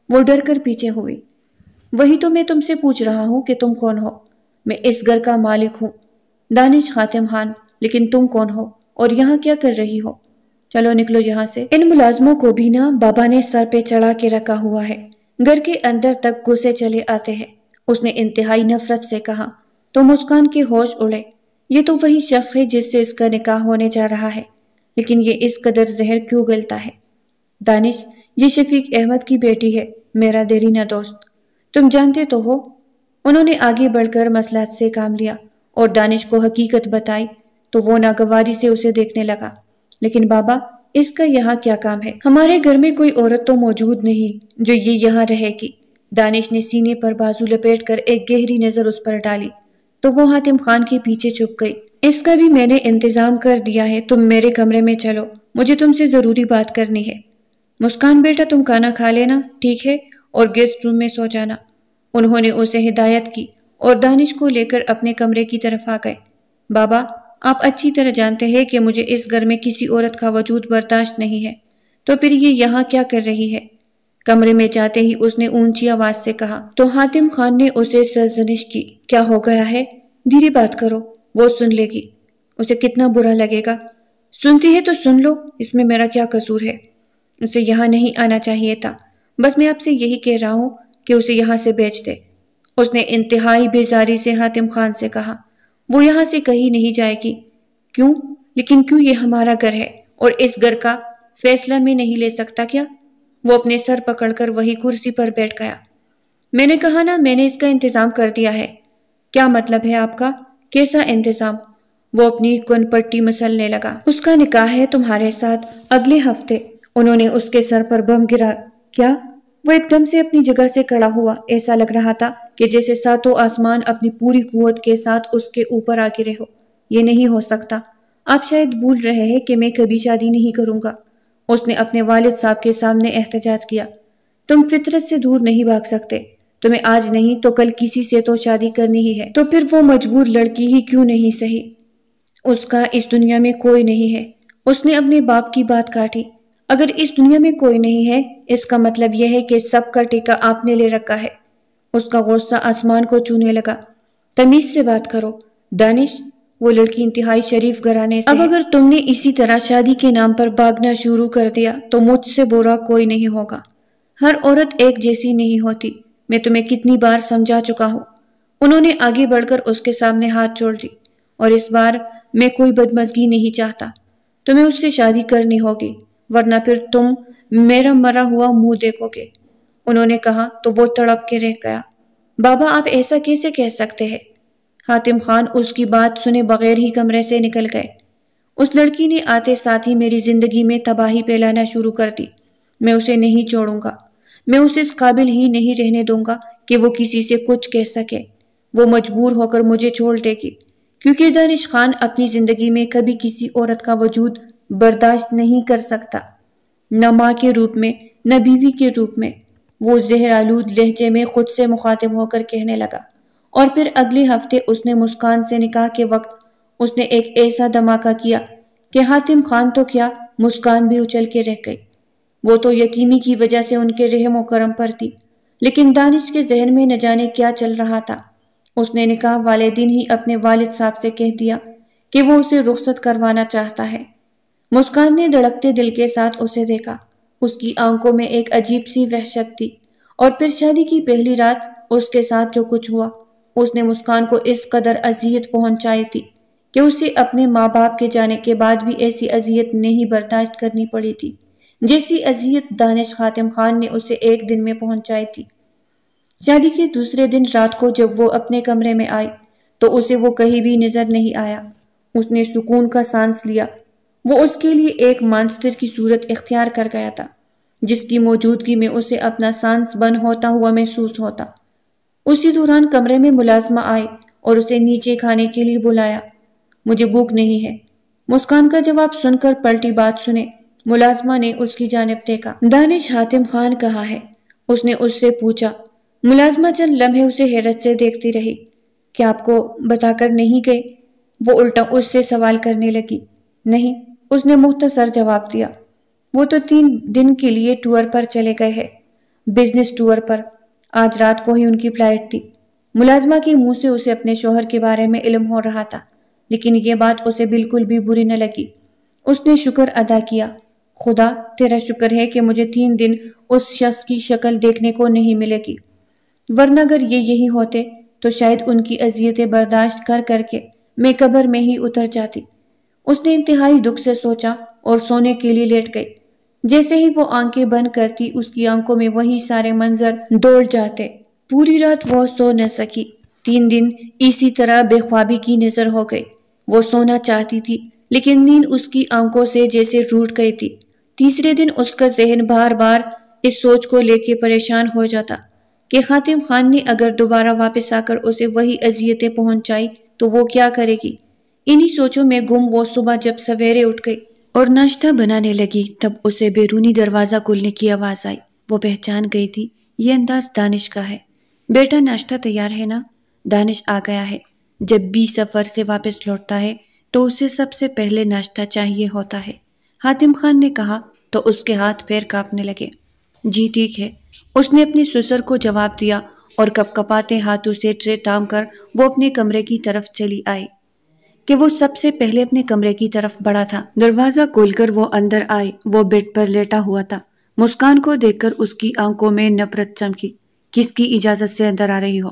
وہ ڈر کر پیچھے ہوئی۔ وہی تو میں تم سے پوچھ رہا ہوں کہ تم کون ہو؟ میں اس گھر کا مالک ہوں، دانش خاتم خان، لیکن تم کون ہو اور یہاں کیا کر رہی ہو؟ چلو نکلو یہاں سے۔ ان ملازموں کو بھی نا بابا نے سر پہ چڑھا کے رکھا ہوا ہے، گھر کے اندر تک گھسے چلے آتے ہیں، اس نے انتہائی نفرت سے کہا۔ تو مسکان کے ہوش اڑے۔ یہ تو وہی شخص ہے جس سے اس کا نکاح ہونے جا رہا ہے، لیکن یہ اس قدر زہر کیوں گلتا ہے؟ دانش، یہ شفیق احمد کی بیٹی ہے، میرا دیرینہ دوست، تم جانتے تو ہو۔ انہوں نے آگے بڑھ کر مصلحت سے کام لیا اور دانش کو حقیقت بتائی تو وہ ناگواری سے اسے دیکھنے لگا۔ لیکن بابا، اس کا یہاں کیا کام ہے؟ ہمارے گھر میں کوئی عورت تو موجود نہیں جو یہ یہاں رہے گی۔ دانش نے سینے پر بازو لپیٹ کر ایک گہری نظر اس پر ڈالی تو وہ حاتم خان کے پیچھے چھپ گئی۔ اس کا بھی میں نے انتظام کر دیا ہے، تم میرے کمرے میں چلو، مجھے تم سے ضروری بات کرنی ہے۔ مسکان بیٹا، تم کھانا کھا لینا، ٹھیک ہے، اور گیسٹ روم میں سو جانا۔ انہوں نے اسے ہدایت کی اور دانش کو لے کر اپنے کمرے کی طرف آ گئے۔ بابا، آپ اچھی طرح جانتے ہیں کہ مجھے اس گھر میں کسی عورت کا وجود برداشت نہیں ہے، تو پھر یہ یہاں کیا کر رہی ہے؟ کمرے میں جاتے ہی اس نے اونچی آواز سے کہا تو حاتم خان نے اسے سرزنش کی۔ کیا ہو گیا ہے؟ دھیرے بات کرو، وہ سن لے گی، اسے کتنا برا لگے گا۔ سنتی ہے تو سن لو، اس میں میرا کیا قصور ہے؟ اسے یہاں نہیں آنا چاہیے تھا، بس میں آپ سے یہی کہہ رہا ہوں کہ اسے یہاں سے بھیج دے۔ اس نے انتہائی بیزاری سے حاتم خان سے کہا۔ وہ یہاں سے کہیں نہیں جائے گی۔ کیوں؟ لیکن کیوں؟ یہ ہمارا گھر ہے اور اس گھر کا فیصلہ میں نہیں لے سکتا کیا؟ وہ اپنے سر پکڑ کر وہی کرسی پر بیٹھ گیا۔ میں نے کہا نا، میں نے اس کا انتظام کر دیا ہے۔ کیا مطلب ہے آپ کا؟ کیسا انتظام؟ وہ اپنی کن پٹی مسلنے لگا۔ اس کا نکاح ہے تمہارے ساتھ اگلے ہفتے۔ انہوں نے اس کے سر پر بم گرا۔ کیا؟ وہ ایک دم سے اپنی جگہ سے کھڑا ہوا، ایسا لگ رہا تھا کہ جیسے ساتوں آسمان اپنی پوری قوت کے ساتھ اس کے اوپر آ گرے ہو۔ یہ نہیں ہو سکتا، آپ شاید بھول رہے ہیں کہ میں کبھی شادی نہیں کروں گا۔ اس نے اپنے والد صاحب کے سامنے احتجاج کیا۔ تم فطرت سے دور نہیں بھاگ سکتے، تمہیں آج نہیں تو کل کسی سے تو شادی کرنی ہی ہے، تو پھر وہ مجبور لڑکی ہی کیوں نہیں سہی؟ اس کا اس دنیا میں کوئی نہیں ہے۔ اس نے اپنے باپ کی بات کاٹی۔ اگر اس دنیا میں کوئی نہیں ہے، اس کا مطلب یہ ہے کہ سب کا ٹیکہ آپ نے لے رکھا ہے۔ اس کا غصہ آسمان کو چھونے لگا۔ تمیز سے بات کرو دانش، وہ لڑکی انتہائی شریف گھرانے سے ہے۔ اب اگر تم نے اسی طرح شادی کے نام پر بھاگنا شروع کر دیا تو مجھ سے برا کوئی نہیں ہوگا۔ ہر عورت ایک جیسی نہیں ہوتی، میں تمہیں کتنی بار سمجھا چکا ہوں۔ انہوں نے آگے بڑھ کر اس کے سامنے ہاتھ جوڑ دی۔ اور اس بار میں کوئی بدمزگی نہیں چاہتا، تمہیں اس سے شادی کرنی ہوگی ورنہ پھر تم میرا مرا ہوا منہ دیکھو گے۔ انہوں نے کہا تو وہ تڑپ کے رہ گیا۔ بابا آپ ایسا کیسے کہہ سکتے ہیں؟ حاتم خان اس کی بات سنے بغیر ہی کمرے سے نکل گئے۔ اس لڑکی نے آتے ساتھ ہی میری زندگی میں تباہی پھیلانا شروع کر دی۔ میں اسے نہیں چھوڑوں گا، میں اسے اس قابل ہی نہیں رہنے دوں گا کہ وہ کسی سے کچھ کہہ سکے۔ وہ مجبور ہو کر مجھے چھوڑ دے گی، کیونکہ دانش خان اپنی زندگی میں کبھی کسی عورت کا وجود برداشت نہیں کر سکتا، نہ ماں کے روپ میں نہ بیوی کے روپ میں۔ وہ زہر آلود لہجے میں خود سے مخاطب ہو کر کہنے لگا۔ اور پھر اگلے ہفتے اس نے مسکان سے نکاح کے وقت اس نے ایک ایسا دھماکہ کیا کہ حاتم خان تو کیا مسکان بھی اچھل کے رہ گئی۔ وہ تو یتیمی کی وجہ سے ان کے رحم و کرم پر تھی، لیکن دانش کے ذہن میں نہ جانے کیا چل رہا تھا۔ اس نے نکاح والے دن ہی اپنے والد صاحب سے کہہ دیا کہ وہ اسے رخصت کروانا چاہتا ہے۔ مسکان نے دھڑکتے دل کے ساتھ اسے دیکھا۔ اس کی آنکھوں میں ایک عجیب سی وحشت تھی۔ اور پھر شادی کی پہلی رات اس کے ساتھ جو کچھ ہوا، اس نے مسکان کو اس قدر اذیت پہنچائی تھی کہ اسے اپنے ماں باپ کے جانے کے بعد بھی ایسی اذیت نہیں برداشت کرنی پڑی تھی جیسی اذیت دانش حاتم خان نے اسے ایک دن میں پہنچائی تھی۔ شادی کے دوسرے دن رات کو جب وہ اپنے کمرے میں آئی تو اسے وہ کہیں بھی نظر نہیں آیا۔ اس نے سکون کا سانس لیا۔ وہ اس کے لیے ایک مانسٹر کی صورت اختیار کر گیا تھا جس کی موجودگی میں اسے اپنا سانس بند ہوتا ہوا محسوس ہوتا۔ اسی دوران کمرے میں ملازمہ آئی اور اسے نیچے کھانے کے لیے بلایا۔ مجھے بھوک نہیں ہے، مسکان کا جواب سن کر پلٹی بات سنے ملازمہ نے اس کی جانب دیکھا۔ دانش حاتم خان کہاں ہے؟ اس نے اس سے پوچھا۔ ملازمہ چند لمحے اسے حیرت سے دیکھتی رہی۔ کیا آپ کو بتا کر نہیں گئے؟ وہ الٹا اس سے سوال کرنے لگی۔ نہیں، اس نے مختصر جواب دیا۔ وہ تو 3 دن کے لیے ٹور پر چلے گئے ہیں، بزنس ٹور پر۔ آج رات کو ہی ان کی فلائٹ تھی۔ ملازمہ کے منہ سے اسے اپنے شوہر کے بارے میں علم ہو رہا تھا، لیکن یہ بات اسے بالکل بھی بری نہ لگی۔ اس نے شکر ادا کیا۔ خدا تیرا شکر ہے کہ مجھے 3 دن اس شخص کی شکل دیکھنے کو نہیں ملے گی، ورنہ اگر یہ یہی ہوتے تو شاید ان کی اذیتیں برداشت کر کر کے میں قبر میں ہی اتر جاتی۔ اس نے انتہائی دکھ سے سوچا اور سونے کے لیے لیٹ گئی۔ جیسے ہی وہ آنکھیں بند کرتی اس کی آنکھوں میں وہی سارے منظر دوڑ جاتے۔ پوری رات وہ سو نہ سکی۔ 3 دن اسی طرح بے خوابی کی نظر ہو گئی۔ وہ سونا چاہتی تھی لیکن نیند اس کی آنکھوں سے جیسے روٹ گئی تھی۔ تیسرے دن اس کا ذہن بار بار اس سوچ کو لے کے پریشان ہو جاتا کہ حاتم خان نے اگر دوبارہ واپس آ کر اسے وہی اذیتیں پہنچائی تو وہ کیا کرے گی۔ انہی سوچوں میں گم وہ صبح جب سویرے اٹھ گئی اور ناشتہ بنانے لگی تب اسے بیرونی دروازہ کھلنے کی آواز آئی۔ وہ پہچان گئی تھی یہ انداز دانش کا ہے۔ بیٹا ناشتہ تیار ہے نا؟ دانش آ گیا ہے۔ جب بھی سفر سے واپس لوٹتا ہے تو اسے سب سے پہلے ناشتہ چاہیے ہوتا ہے، حاتم خان نے کہا تو اس کے ہاتھ پیر کانپنے لگے۔ جی ٹھیک ہے، اس نے اپنے سسر کو جواب دیا اور کپ کپاتے ہاتھوں سے ٹرے تھام کر وہ اپنے کمرے کی طرف چلی آئی کہ وہ سب سے پہلے اپنے کمرے کی طرف بڑھا تھا۔ دروازہ کھول کر وہ اندر آئی۔ وہ بیڈ پر لیٹا ہوا تھا۔ مسکان کو دیکھ کر اس کی آنکھوں میں نفرت چمکی۔ کس کی اجازت سے اندر آ رہی ہو؟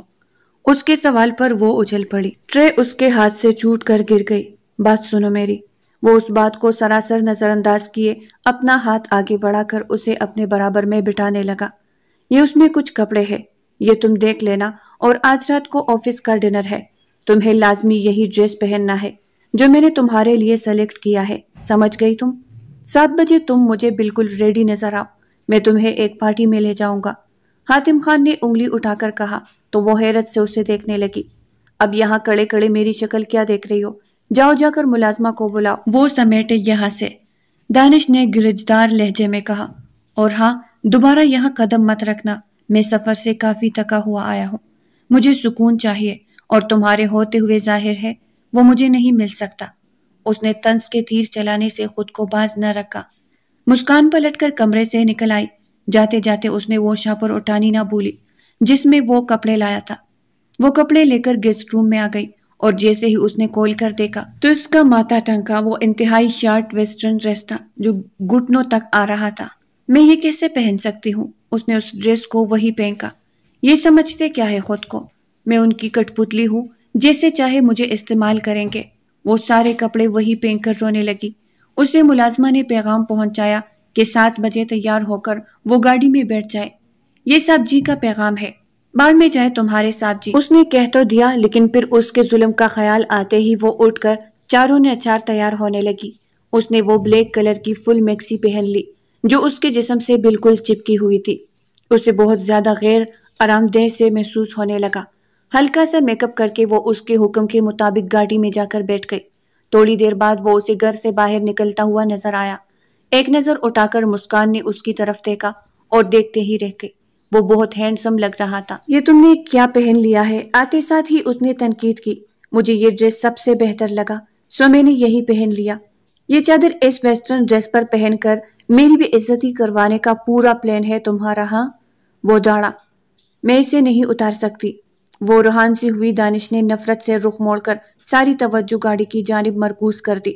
اس کے سوال پر وہ اچھل پڑی۔ ٹرے اس کے ہاتھ سے چھوٹ کر گر گئی۔ بات سنو میری۔ وہ اس بات کو سراسر نظر انداز کیے اپنا ہاتھ آگے بڑھا کر اسے اپنے برابر میں بٹھانے لگا۔ یہ اس میں کچھ کپڑے ہیں، یہ تم دیکھ لینا، اور آج رات کو آفس کا ڈنر ہے، تمہیں لازمی یہی ڈریس پہننا ہے جو میں نے تمہارے لیے سلیکٹ کیا ہے، سمجھ گئی تم؟ 7 بجے تم مجھے بالکل ریڈی نظر آؤ، میں تمہیں ایک پارٹی میں لے جاؤں گا۔ حاتم خان نے انگلی اٹھا کر کہا تو وہ حیرت سے اسے دیکھنے لگی۔ اب یہاں کڑے کڑے میری شکل کیا دیکھ رہی ہو؟ جاؤ جا کر ملازمہ کو بلاؤ، وہ سمیٹے یہاں سے، دانش نے گرجدار لہجے میں کہا۔ اور ہاں، دوبارہ یہاں قدم مت رکھنا، میں سفر سے کافی تھکا ہوا آیا ہوں، مجھے سکون چاہیے، اور تمہارے ہوتے ہوئے ظاہر ہے وہ مجھے نہیں مل سکتا۔ اس نے طنز کے تیر چلانے سے خود کو باز نہ رکھا۔ مسکان پلٹ کر کمرے سے نکل آئی۔ جاتے جاتے اس نے وہ شاپر اٹھانی نہ بھولی جس میں وہ کپڑے لایا تھا۔ وہ کپڑے لے کر گیسٹ روم میں آ گئی اور جیسے ہی اس نے کھول کر دیکھا تو اس کا ماتھا ٹھنکا وہ انتہائی شارٹ ویسٹرن ڈریس تھا جو گھٹنوں تک آ رہا تھا۔ میں یہ کیسے پہن سکتی ہوں؟ اس نے اس ڈریس کو وہی پھینکا۔ یہ سمجھتے کیا ہے خود کو؟ میں ان کی کٹ پتلی ہوں، جیسے چاہے مجھے استعمال کریں گے۔ وہ سارے کپڑے وہی پہن کر رونے لگی۔ اسے ملازمہ نے پیغام پہنچایا کہ 7 بجے تیار ہو کر وہ گاڑی میں بیٹھ جائے۔ یہ صاحب جی کا پیغام ہے، بعد میں جائے تمہارے صاحب جی۔ اس نے کہہ تو دیا، لیکن پھر اس کے ظلم کا خیال آتے ہی وہ اٹھ کر چاروں نے اچار تیار ہونے لگی۔ اس نے وہ بلیک کلر کی فل میکسی پہن لی جو اس کے جسم سے بالکل چپکی ہوئی تھی۔ اسے بہت زیادہ غیر آرام دہ سے محسوس ہونے لگا۔ ہلکا سا میک اپ کر کے وہ اس کے حکم کے مطابق گاڑی میں جا کر بیٹھ گئی۔ تھوڑی دیر بعد وہ اسے گھر سے باہر نکلتا ہوا نظر آیا۔ ایک نظر اٹھا کر مسکان نے اس کی طرف دیکھا اور دیکھتے ہی رہ گئی۔ وہ بہت ہینڈسم لگ رہا تھا۔ یہ تم نے کیا پہن لیا ہے؟ آتے ساتھ ہی اس نے تنقید کی۔ مجھے یہ ڈریس سب سے بہتر لگا سو میں نے یہی پہن لیا۔ یہ چادر اس ویسٹرن ڈریس پر پہن کر میری بے عزتی کروانے کا پورا پلان ہے تمہارا؟ ہاں؟ وہ دوڑا۔ میں اسے نہیں اتار سکتی۔ وہ روحان سی ہوئی دانش نے نفرت سے رخ موڑ کر ساری توجہ گاڑی کی جانب مرکوز کر دی۔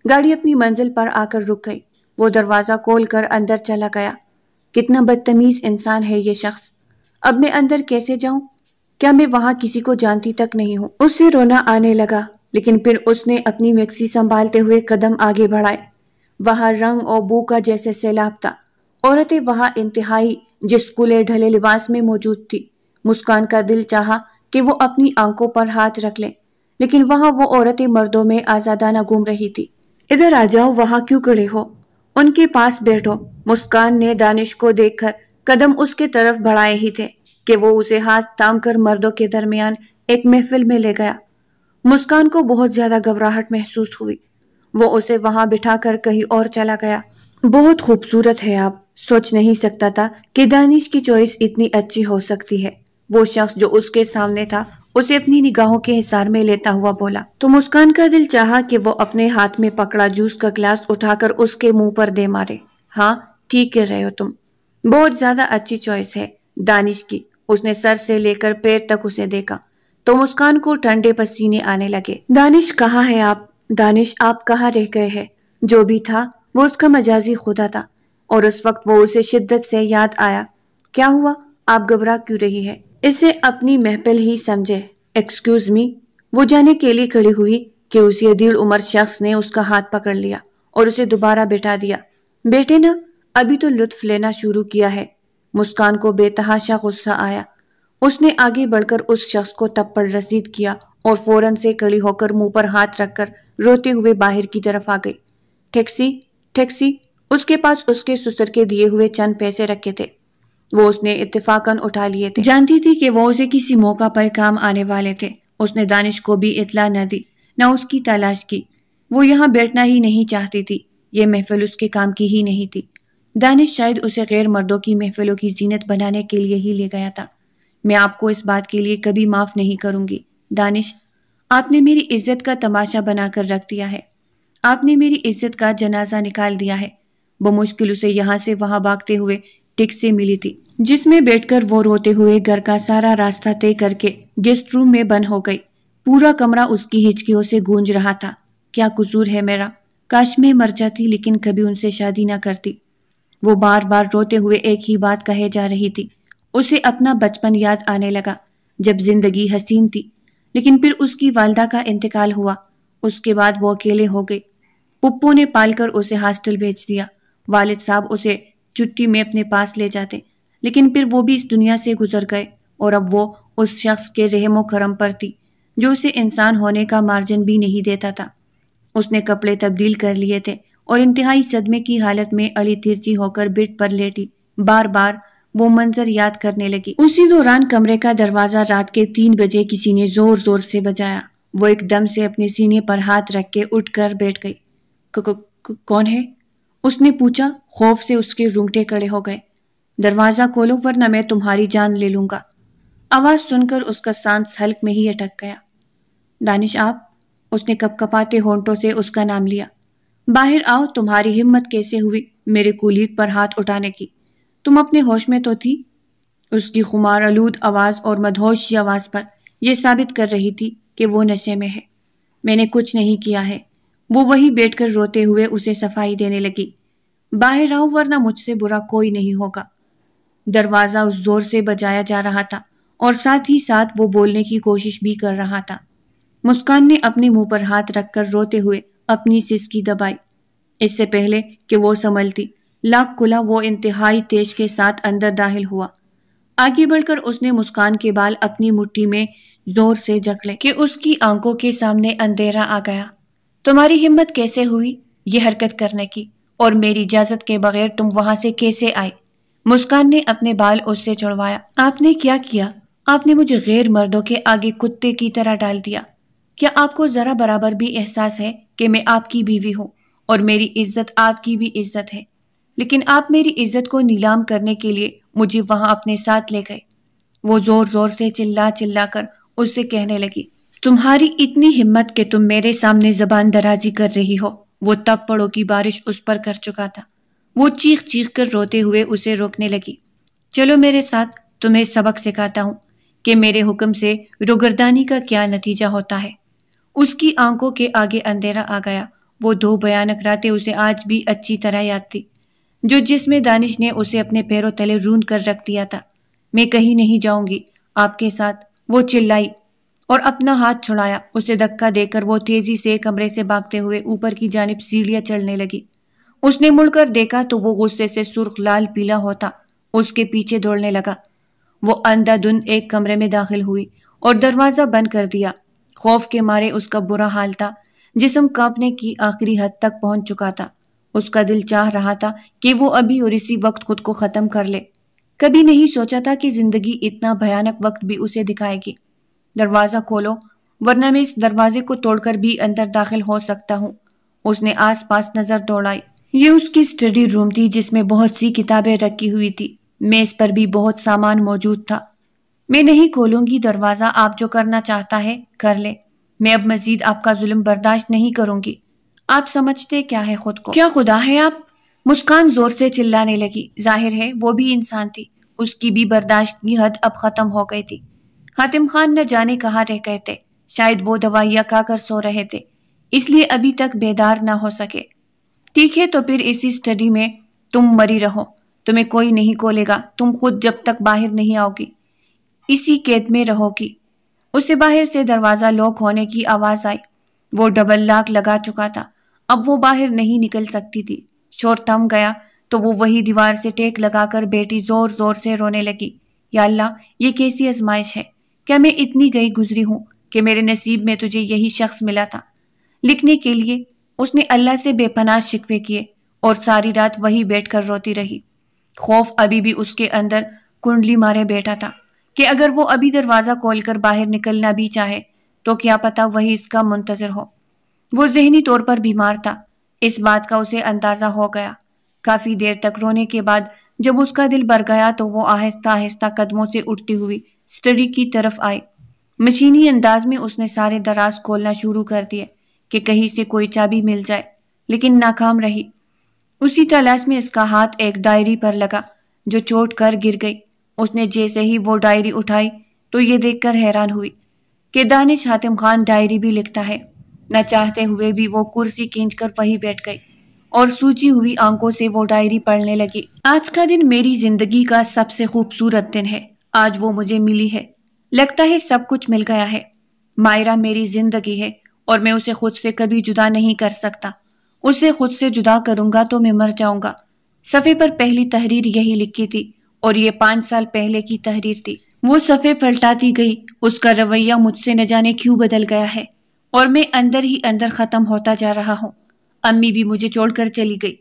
گاڑی اپنی منزل پر آ کر رک گئی۔ وہ دروازہ کھول کر اندر چلا گیا۔ کتنا بدتمیز انسان ہے یہ شخص۔ اب میں اندر کیسے جاؤں؟ کیا میں وہاں کسی کو جانتی تک نہیں ہوں؟ اس سے رونا آنے لگا، لیکن پھر اس نے اپنی میکسی سنبھالتے ہوئے قدم آگے بڑھائے۔ وہاں رنگ اور بو کا جیسے سیلاب تھا۔ عورتیں وہاں انتہائی جسکولے ڈھلے لباس میں موجود تھی۔ مسکان کا دل چاہا کہ وہ اپنی آنکھوں پر ہاتھ رکھ لے، لیکن وہاں وہ عورتیں مردوں میں آزادانہ گھوم رہی تھی۔ ادھر آ جاؤ، وہاں کیوں کھڑے ہو؟ ان کے پاس بیٹھو۔ مسکان نے دانش کو دیکھ کر قدم اس کے طرف بڑھائے ہی تھے کہ وہ اسے ہاتھ تھام کر مردوں کے درمیان ایک محفل میں لے گیا۔ مسکان کو بہت زیادہ گھبراہٹ محسوس ہوئی۔ وہ اسے وہاں بٹھا کر کہیں اور چلا گیا۔ بہت خوبصورت ہے آپ۔ سوچ نہیں سکتا تھا کہ دانش کی چوائس اتنی اچھی ہو سکتی ہے۔ وہ شخص جو اس کے سامنے تھا اسے اپنی نگاہوں کے حصار میں لیتا ہوا بولا۔ تو مسکان کا دل چاہا کہ وہ اپنے ہاتھ میں پکڑا جوس کا گلاس اٹھا کر اس کے منہ پر دے مارے۔ ہاں ٹھیک کہہ رہے ہو تم، بہت زیادہ اچھی چوائس ہے دانش کی۔ اس نے سر سے لے کر پیر تک اسے دیکھا تو مسکان کو ٹھنڈے پسینے آنے لگے۔ دانش کہاں ہے آپ؟ دانش آپ کہاں رہ گئے ہیں؟ جو بھی تھا وہ اس کا مجازی خدا تھا، اور اس وقت وہ اسے شدت سے یاد آیا۔ کیا ہوا؟ آپ گھبرا کیوں رہی ہے؟ اسے اپنی محفل ہی سمجھے۔ Excuse me. وہ جانے کے لیے کھڑی ہوئی کہ اس دیڑھ عمر شخص نے اس کا ہاتھ پکڑ لیا اور اسے دوبارہ بٹھا دیا۔ بیٹے نا، ابھی تو لطف لینا شروع کیا ہے۔ مسکان کو بے تحاشا غصہ آیا۔ اس نے آگے بڑھ کر اس شخص کو تھپڑ رسید کیا اور فوراً سے کھڑی ہو کر منہ پر ہاتھ رکھ کر روتے ہوئے باہر کی طرف آ گئی۔ Taxi taxi. اس کے پاس اس کے سسر کے دیے ہوئے چند پیسے رکھے تھے، وہ اس نے اتفاقاً اٹھا لیے تھے۔ جانتی تھی کہ وہ اسے کسی موقع پر کام آنے والے تھے۔ اس نے دانش کو بھی اطلاع نہ دی، نہ اس کی تلاش کی۔ وہ یہاں بیٹھنا ہی نہیں چاہتی تھی۔ یہ محفل اس کے کام کی ہی نہیں تھی۔ دانش شاید اسے غیر مردوں کی محفلوں کی زینت بنانے کے لیے ہی لے گیا تھا۔ میں آپ کو اس بات کے لیے کبھی معاف نہیں کروں گی دانش۔ آپ نے میری عزت کا تماشا بنا کر رکھ دیا ہے۔ آپ نے میری عزت کا جنازہ نکال دیا ہے۔ بمشکل اسے یہاں سے وہاں بھاگتے ہوئے ٹیکسی ملی تھی، جس میں بیٹھ کر وہ روتے ہوئے گھر کا سارا راستہ طے کر کے گیسٹ روم میں بند ہو گئی۔ پورا کمرہ اس کی ہچکیوں سے گونج رہا تھا۔ کیا قصور ہے میرا؟ کاش میں مر جاتی لیکن کبھی ان سے شادی نہ کرتی۔ وہ بار بار روتے ہوئے ایک ہی بات کہے جا رہی تھی۔ اسے اپنا بچپن یاد آنے لگا جب زندگی حسین تھی، لیکن پھر اس کی والدہ کا انتقال ہوا۔ اس کے بعد وہ اکیلے ہو گئی۔ پپو نے پال کر اسے ہاسٹل بھیج دیا۔ والد صاحب اسے چھٹی میں اپنے پاس لے جاتے، لیکن پھر وہ بھی اس دنیا سے گزر گئے، اور اب وہ اس شخص کے رحم و کرم پر تھی جو اسے انسان ہونے کا مارجن بھی نہیں دیتا تھا۔ اس نے کپڑے تبدیل کر لیے تھے اور انتہائی صدمے کی حالت میں اڑی ترچی ہو کر بیڈ پر لیٹی بار بار وہ منظر یاد کرنے لگی۔ اسی دوران کمرے کا دروازہ رات کے 3 بجے کسی نے زور زور سے بجایا۔ وہ ایک دم سے اپنے سینے پر ہاتھ رکھ کے اٹھ کر بیٹھ گئی۔ کون ہے؟ اس نے پوچھا۔ خوف سے اس کے رونگٹے کھڑے ہو گئے۔ دروازہ کھولو ورنہ میں تمہاری جان لے لوں گا۔ آواز سن کر اس کا سانس حلق میں ہی اٹک گیا۔ دانش آپ؟ اس نے کپ کپاتے ہونٹوں سے اس کا نام لیا۔ باہر آؤ۔ تمہاری ہمت کیسے ہوئی میرے کولیگ پر ہاتھ اٹھانے کی؟ تم اپنے ہوش میں تو تھی؟ اس کی خمار آلود آواز اور مدہوش آواز پر یہ ثابت کر رہی تھی کہ وہ نشے میں ہے۔ میں نے کچھ نہیں کیا ہے۔ وہ وہی بیٹھ کر روتے ہوئے اسے صفائی دینے لگی۔ باہر آؤ ورنہ مجھ سے برا کوئی نہیں ہوگا۔ دروازہ اس زور سے بجایا جا رہا تھا اور ساتھ ہی ساتھ وہ بولنے کی کوشش بھی کر رہا تھا۔ مسکان نے اپنے منہ پر ہاتھ رکھ کر روتے ہوئے اپنی سسکی دبائی۔ اس سے پہلے کہ وہ سنبھلتی، لاکھ کھلا وہ انتہائی تیز کے ساتھ اندر داخل ہوا۔ آگے بڑھ کر اس نے مسکان کے بال اپنی مٹھی میں زور سے جکڑے کہ اس کی آنکھوں کے سامنے اندھیرا آ گیا۔ تمہاری ہمت کیسے ہوئی یہ حرکت کرنے کی، اور میری اجازت کے بغیر تم وہاں سے کیسے آئے؟ مسکان نے اپنے بال اس سے چھڑوایا۔ آپ نے کیا کیا؟ آپ نے مجھے غیر مردوں کے آگے کتے کی طرح ڈال دیا۔ کیا آپ کو ذرا برابر بھی احساس ہے کہ میں آپ کی بیوی ہوں اور میری عزت آپ کی بھی عزت ہے؟ لیکن آپ میری عزت کو نیلام کرنے کے لیے مجھے وہاں اپنے ساتھ لے گئے۔ وہ زور زور سے چلا چلا کر اس سے کہنے لگی، تمہاری اتنی ہمت کہ تم میرے سامنے زبان درازی کر رہی ہو۔ وہ تب پڑوں کی بارش اس پر کر چکا تھا۔ وہ چیخ چیخ کر روتے ہوئے اسے روکنے لگی۔ چلو میرے ساتھ، تمہیں سبق سکھاتا ہوں کہ میرے حکم سے روگردانی کا کیا نتیجہ ہوتا ہے۔ اس کی آنکھوں کے آگے اندھیرا آ گیا۔ وہ 2 بھیانک راتیں اسے آج بھی اچھی طرح یاد تھی، جس میں دانش نے اسے اپنے پیروں تلے رون کر رکھ دیا تھا۔ میں کہیں نہیں جاؤں گی آپ کے ساتھ، وہ چلائی اور اپنا ہاتھ چھڑایا۔ اسے دھکا دے کر وہ تیزی سے کمرے سے بھاگتے ہوئے اوپر کی جانب سیڑھیاں چڑھنے لگی۔ اس نے مڑ کر دیکھا تو وہ غصے سے سرخ لال پیلا ہوتا اس کے پیچھے دوڑنے لگا۔ وہ اندھا دھند ایک کمرے میں داخل ہوئی اور دروازہ بند کر دیا۔ خوف کے مارے اس کا برا حال تھا، جسم کانپنے کی آخری حد تک پہنچ چکا تھا۔ اس کا دل چاہ رہا تھا کہ وہ ابھی اور اسی وقت خود کو ختم کر لے۔ کبھی نہیں سوچا تھا کہ زندگی اتنا بھیانک وقت بھی اسے دکھائے گی۔ دروازہ کھولو ورنہ میں اس دروازے کو توڑ کر بھی اندر داخل ہو سکتا ہوں۔ اس نے آس پاس نظر دوڑائی۔ یہ اس کی اسٹڈی روم تھی جس میں بہت سی کتابیں رکھی ہوئی تھی۔ میز پر بھی بہت سامان موجود تھا۔ میں نہیں کھولوں گی دروازہ، آپ جو کرنا چاہتا ہے کر لے۔ میں اب مزید آپ کا ظلم برداشت نہیں کروں گی۔ آپ سمجھتے کیا ہے خود کو؟ کیا خدا ہے آپ؟ مسکان زور سے چلانے لگی۔ ظاہر ہے وہ بھی انسان تھی۔ اس کی بھی برداشت کی حد اب ختم ہو گئی تھی۔ حاتم خان نہ جانے کہاں رہ گئے تھے۔ شاید وہ دوائیاں کھا کر سو رہے تھے، اس لیے ابھی تک بیدار نہ ہو سکے۔ ٹھیک ہے تو پھر اسی اسٹڈی میں تم مری رہو، تمہیں کوئی نہیں کھولے گا۔ تم خود جب تک باہر نہیں آؤ گی اسی قید میں رہو گی۔ اسے باہر سے دروازہ لاک ہونے کی آواز آئی۔ وہ ڈبل لاک لگا چکا تھا، اب وہ باہر نہیں نکل سکتی تھی۔ شور تھم گیا تو وہ وہی دیوار سے ٹیک لگا کر بیٹی زور زور سے رونے لگی۔ یا اللہ، یہ کیسی آزمائش ہے؟ کیا میں اتنی گئی گزری ہوں کہ میرے نصیب میں تجھے یہی شخص ملا تھا لکھنے کے لیے؟ اس نے اللہ سے بے پناہ شکوے کیے اور ساری رات وہی بیٹھ کر روتی رہی۔ خوف ابھی بھی اس کے اندر کنڈلی مارے بیٹھا تھا کہ اگر وہ ابھی دروازہ کھول کر باہر نکلنا بھی چاہے تو کیا پتہ وہی اس کا منتظر ہو۔ وہ ذہنی طور پر بیمار تھا، اس بات کا اسے اندازہ ہو گیا۔ کافی دیر تک رونے کے بعد جب اس کا دل بھر گیا تو وہ آہستہ آہستہ قدموں سے اٹھتی ہوئی اسٹڈی کی طرف آئی۔ مشینی انداز میں اس نے سارے دراز کھولنا شروع کر دیے کہ کہیں سے کوئی چابی مل جائے، لیکن ناکام رہی۔ اسی تلاش میں اس کا ہاتھ ایک ڈائری پر لگا جو چوٹ کر گر گئی۔ اس نے جیسے ہی وہ ڈائری اٹھائی تو یہ دیکھ کر حیران ہوئی کہ دانش حاتم خان ڈائری بھی لکھتا ہے۔ نہ چاہتے ہوئے بھی وہ کرسی کھینچ کر وہیں بیٹھ گئی اور سوجی ہوئی آنکھوں سے وہ ڈائری پڑھنے لگی۔ آج کا دن میری زندگی کا سب سے خوبصورت دن ہے۔ آج وہ مجھے ملی ہے، لگتا ہے سب کچھ مل گیا ہے۔ مائرہ میری زندگی ہے اور میں اسے خود سے کبھی جدا نہیں کر سکتا۔ اسے خود سے جدا کروں گا تو میں مر جاؤں گا۔ صفحے پر پہلی تحریر یہی لکھی تھی اور یہ 5 سال پہلے کی تحریر تھی۔ وہ صفحے پلٹاتی گئی۔ اس کا رویہ مجھ سے نہ جانے کیوں بدل گیا ہے اور میں اندر ہی اندر ختم ہوتا جا رہا ہوں۔ امی بھی مجھے چھوڑ کر چلی گئی۔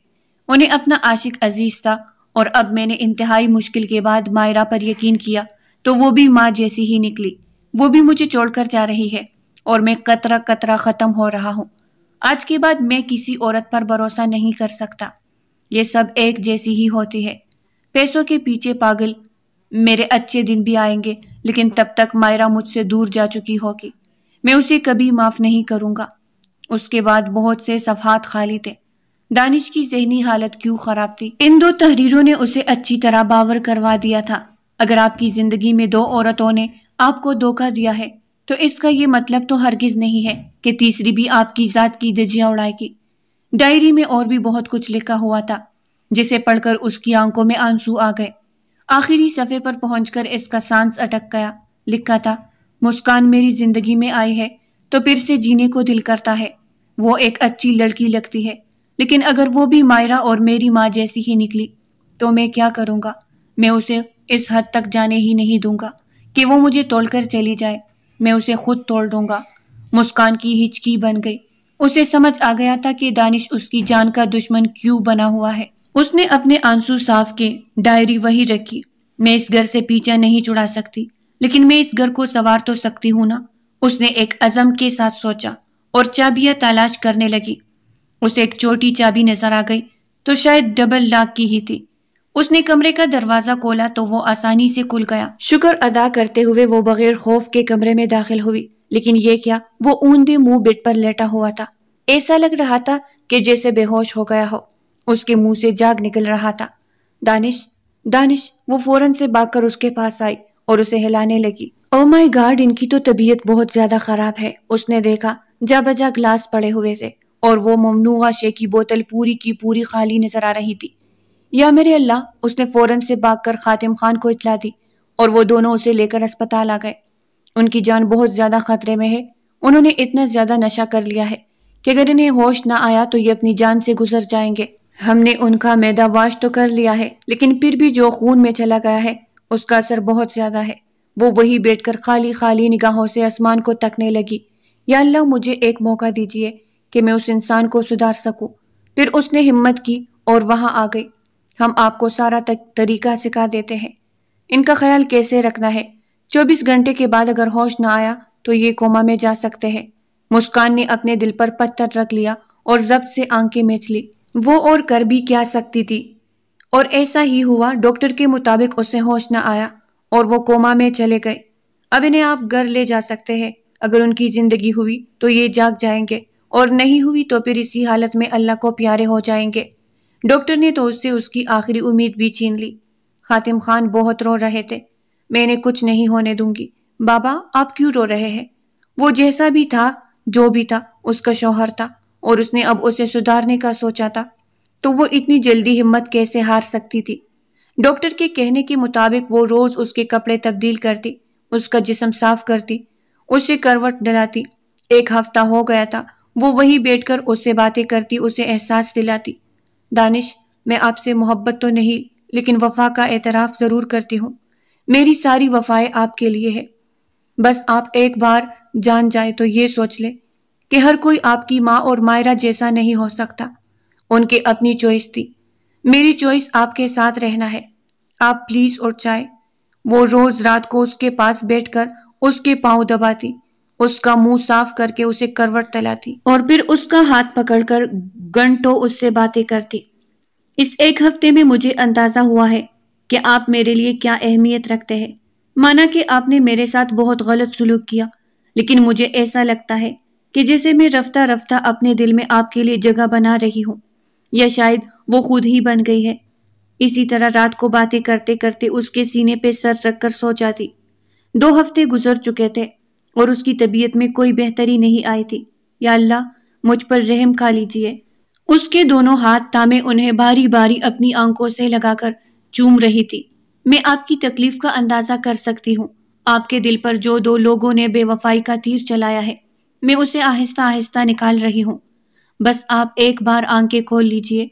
انہیں اپنا عاشق عزیز تھا اور اب میں نے انتہائی مشکل کے بعد مائرہ پر یقین کیا تو وہ بھی ماں جیسی ہی نکلی۔ وہ بھی مجھے چھوڑ کر جا رہی ہے اور میں قطرہ قطرہ ختم ہو رہا ہوں۔ آج کے بعد میں کسی عورت پر بھروسہ نہیں کر سکتا۔ یہ سب ایک جیسی ہی ہوتی ہے۔ پیسوں کے پیچھے پاگل۔ میرے اچھے دن بھی آئیں گے لیکن تب تک مائرہ مجھ سے دور جا چکی ہوگی۔ میں اسے کبھی معاف نہیں کروں گا۔ اس کے بعد بہت سے صفحات خالی تھے۔ دانش کی ذہنی حالت کیوں خراب تھی؟ ان 2 تحریروں نے اسے اچھی طرح باور کروا دیا تھا۔ اگر آپ کی زندگی میں 2 عورتوں نے آپ کو دھوکہ دیا ہے تو اس کا یہ مطلب تو ہرگز نہیں ہے کہ تیسری بھی آپ کی ذات کی دھجیاں اڑائے گی۔ ڈائری میں اور بھی بہت کچھ لکھا ہوا تھا جسے پڑھ کر اس کی آنکھوں میں آنسو آ گئے۔ آخری صفحے پر پہنچ کر اس کا سانس اٹک گیا۔ لکھا تھا، مسکان میری زندگی میں آئی ہے تو پھر سے جینے کو دل کرتا ہے۔ وہ ایک اچھی لڑکی لگتی ہے، لیکن اگر وہ بھی مائرہ اور میری ماں جیسی ہی نکلی تو میں کیا کروں گا؟ میں اسے اس حد تک جانے ہی نہیں دوں گا کہ وہ مجھے توڑ کر چلی جائے۔ میں اسے خود توڑ دوں گا۔ مسکان کی ہچکی بن گئی۔ اسے سمجھ آ گیا تھا کہ دانش اس کی جان کا دشمن کیوں بنا ہوا ہے۔ اس نے اپنے آنسو صاف کیے، ڈائری وہی رکھی۔ میں اس گھر سے پیچھا نہیں چھڑا سکتی، لیکن میں اس گھر کو سنوار تو سکتی ہوں نا۔ اس نے ایک عزم کے ساتھ سوچا اور چابیاں تلاش کرنے لگی۔ اسے ایک چھوٹی چابی نظر آ گئی تو شاید ڈبل لاک کی ہی تھی۔ اس نے کمرے کا دروازہ کھولا تو وہ آسانی سے کھل گیا۔ شکر ادا کرتے ہوئے وہ بغیر خوف کے کمرے میں داخل ہوئی، لیکن یہ کیا، وہ اوندے منہ بیڈ پر لیٹا ہوا تھا۔ ایسا لگ رہا تھا کہ جیسے بے ہوش ہو گیا ہو۔ اس کے منہ سے جاگ نکل رہا تھا، دانش، دانش۔ وہ فوراً سے بھاگ کر اس کے پاس آئی اور اسے ہلانے لگی۔ او مائی گاڈ، ان کی تو طبیعت بہت زیادہ خراب ہے۔ اس نے دیکھا جا بجا گلاس پڑے ہوئے تھے اور وہ ممنوعہ شے کی بوتل پوری کی پوری خالی نظر آ رہی تھی۔ یا میرے اللہ! اس نے فوراً سے بھاگ کر خاتم خان کو اطلاع دی اور وہ دونوں اسے لے کر اسپتال آ گئے۔ ان کی جان بہت زیادہ خطرے میں ہے۔ انہوں نے اتنا زیادہ نشہ کر لیا ہے کہ اگر انہیں ہوش نہ آیا تو یہ اپنی جان سے گزر جائیں گے۔ ہم نے ان کا معدہ واش تو کر لیا ہے، لیکن پھر بھی جو خون میں چلا گیا ہے اس کا اثر بہت زیادہ ہے۔ وہ وہی بیٹھ کر خالی خالی نگاہوں سے آسمان کو تکنے لگی۔ یا اللہ، مجھے ایک موقع دیجیے کہ میں اس انسان کو سدھار سکوں۔ پھر اس نے ہمت کی اور وہاں آ گئی۔ ہم آپ کو سارا طریقہ سکھا دیتے ہیں۔ ان کا خیال کیسے رکھنا ہے۔ 24 گھنٹے کے بعد اگر ہوش نہ آیا تو یہ کوما میں جا سکتے ہیں۔ مسکان نے اپنے دل پر پتھر رکھ لیا اور ضبط سے آنکھیں میچ لی۔ وہ اور کر بھی کیا سکتی تھی؟ اور ایسا ہی ہوا۔ ڈاکٹر کے مطابق اسے ہوش نہ آیا اور وہ کوما میں چلے گئے۔ اب انہیں آپ گھر لے جا سکتے ہیں۔ اگر ان کی زندگی ہوئی تو یہ جاگ جائیں گے، اور نہیں ہوئی تو پھر اسی حالت میں اللہ کو پیارے ہو جائیں گے۔ ڈاکٹر نے تو اس سے اس کی آخری امید بھی چھین لی۔ خاتم خان بہت رو رہے تھے۔ میں انہیں کچھ نہیں ہونے دوں گی۔ بابا، آپ کیوں رو رہے ہیں؟ وہ جیسا بھی تھا، جو بھی تھا، اس کا شوہر تھا اور اس نے اب اسے سدھارنے کا سوچا تھا، تو وہ اتنی جلدی ہمت کیسے ہار سکتی تھی؟ ڈاکٹر کے کہنے کے مطابق وہ روز اس کے کپڑے تبدیل کرتی، اس کا جسم صاف کرتی، اسے کروٹ دلاتی۔ 1 ہفتہ ہو گیا تھا، وہ وہی بیٹھ کر اس سے باتیں کرتی، اسے احساس دلاتی۔ دانش، میں آپ سے محبت تو نہیں لیکن وفا کا اعتراف ضرور کرتی ہوں۔ میری ساری وفائیں آپ کے لیے ہے۔ بس آپ ایک بار جان جائے تو یہ سوچ لے کہ ہر کوئی آپ کی ماں اور مائرہ جیسا نہیں ہو سکتا۔ ان کی اپنی چوائس تھی، میری چوائس آپ کے ساتھ رہنا ہے۔ آپ پلیز اور چائے۔ وہ روز رات کو اس کے پاس بیٹھ کر اس کے پاؤں دباتی، اس کا منہ صاف کر کے اسے کروٹ دلاتی اور پھر اس کا ہاتھ پکڑ کر گھنٹوں اس سے باتیں کرتی۔ اس 1 ہفتے میں مجھے اندازہ ہوا ہے کہ آپ میرے لیے کیا اہمیت رکھتے ہیں۔ مانا کہ آپ نے میرے ساتھ بہت غلط سلوک کیا، لیکن مجھے ایسا لگتا ہے کہ جیسے میں رفتہ رفتہ اپنے دل میں آپ کے لیے جگہ بنا رہی ہوں، یا شاید وہ خود ہی بن گئی ہے۔ اسی طرح رات کو باتیں کرتے کرتے اس کے سینے پہ سر رکھ کر سو جاتی۔ 2 ہفتے گزر چکے تھے اور اس کی طبیعت میں کوئی بہتری نہیں آئی تھی۔ یا اللہ، مجھ پر رحم کھا لیجیے۔ اس کے دونوں ہاتھ تھامے انہیں باری باری اپنی آنکھوں سے لگا کر چوم رہی تھی۔ میں آپ کی تکلیف کا اندازہ کر سکتی ہوں۔ آپ کے دل پر جو 2 لوگوں نے بے وفائی کا تیر چلایا ہے، میں اسے آہستہ آہستہ نکال رہی ہوں۔ بس آپ ایک بار آنکھیں کھول لیجئے۔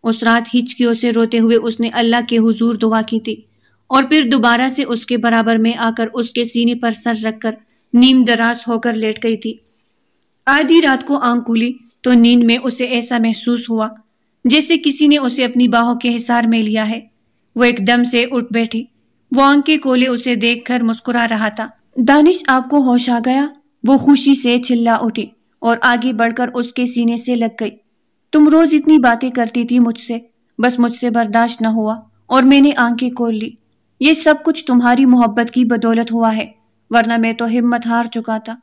اس رات ہچکیوں سے روتے ہوئے اس نے اللہ کے حضور دعا کی تھی اور پھر دوبارہ سے اس کے برابر میں آ کر اس کے سینے پر سر رکھ کر نیم دراز ہو کر لیٹ گئی تھی۔ آدھی رات کو آنکھ کھلی تو نیند میں اسے ایسا محسوس ہوا جیسے کسی نے اسے اپنی باہوں کے حصار میں لیا ہے۔ وہ ایک دم سے اٹھ بیٹھی۔ وہ آنکھیں کھولے اسے دیکھ کر مسکرا رہا تھا۔ دانش، آپ کو ہوش آ گیا؟ وہ خوشی سے چلا اٹھی اور آگے بڑھ کر اس کے سینے سے لگ گئی۔ تم روز اتنی باتیں کرتی تھی مجھ سے، بس مجھ سے برداشت نہ ہوا اور میں نے آنکھیں کھول لی۔ یہ سب کچھ تمہاری محبت کی بدولت ہوا ہے، ورنہ میں تو ہمت ہار چکا تھا۔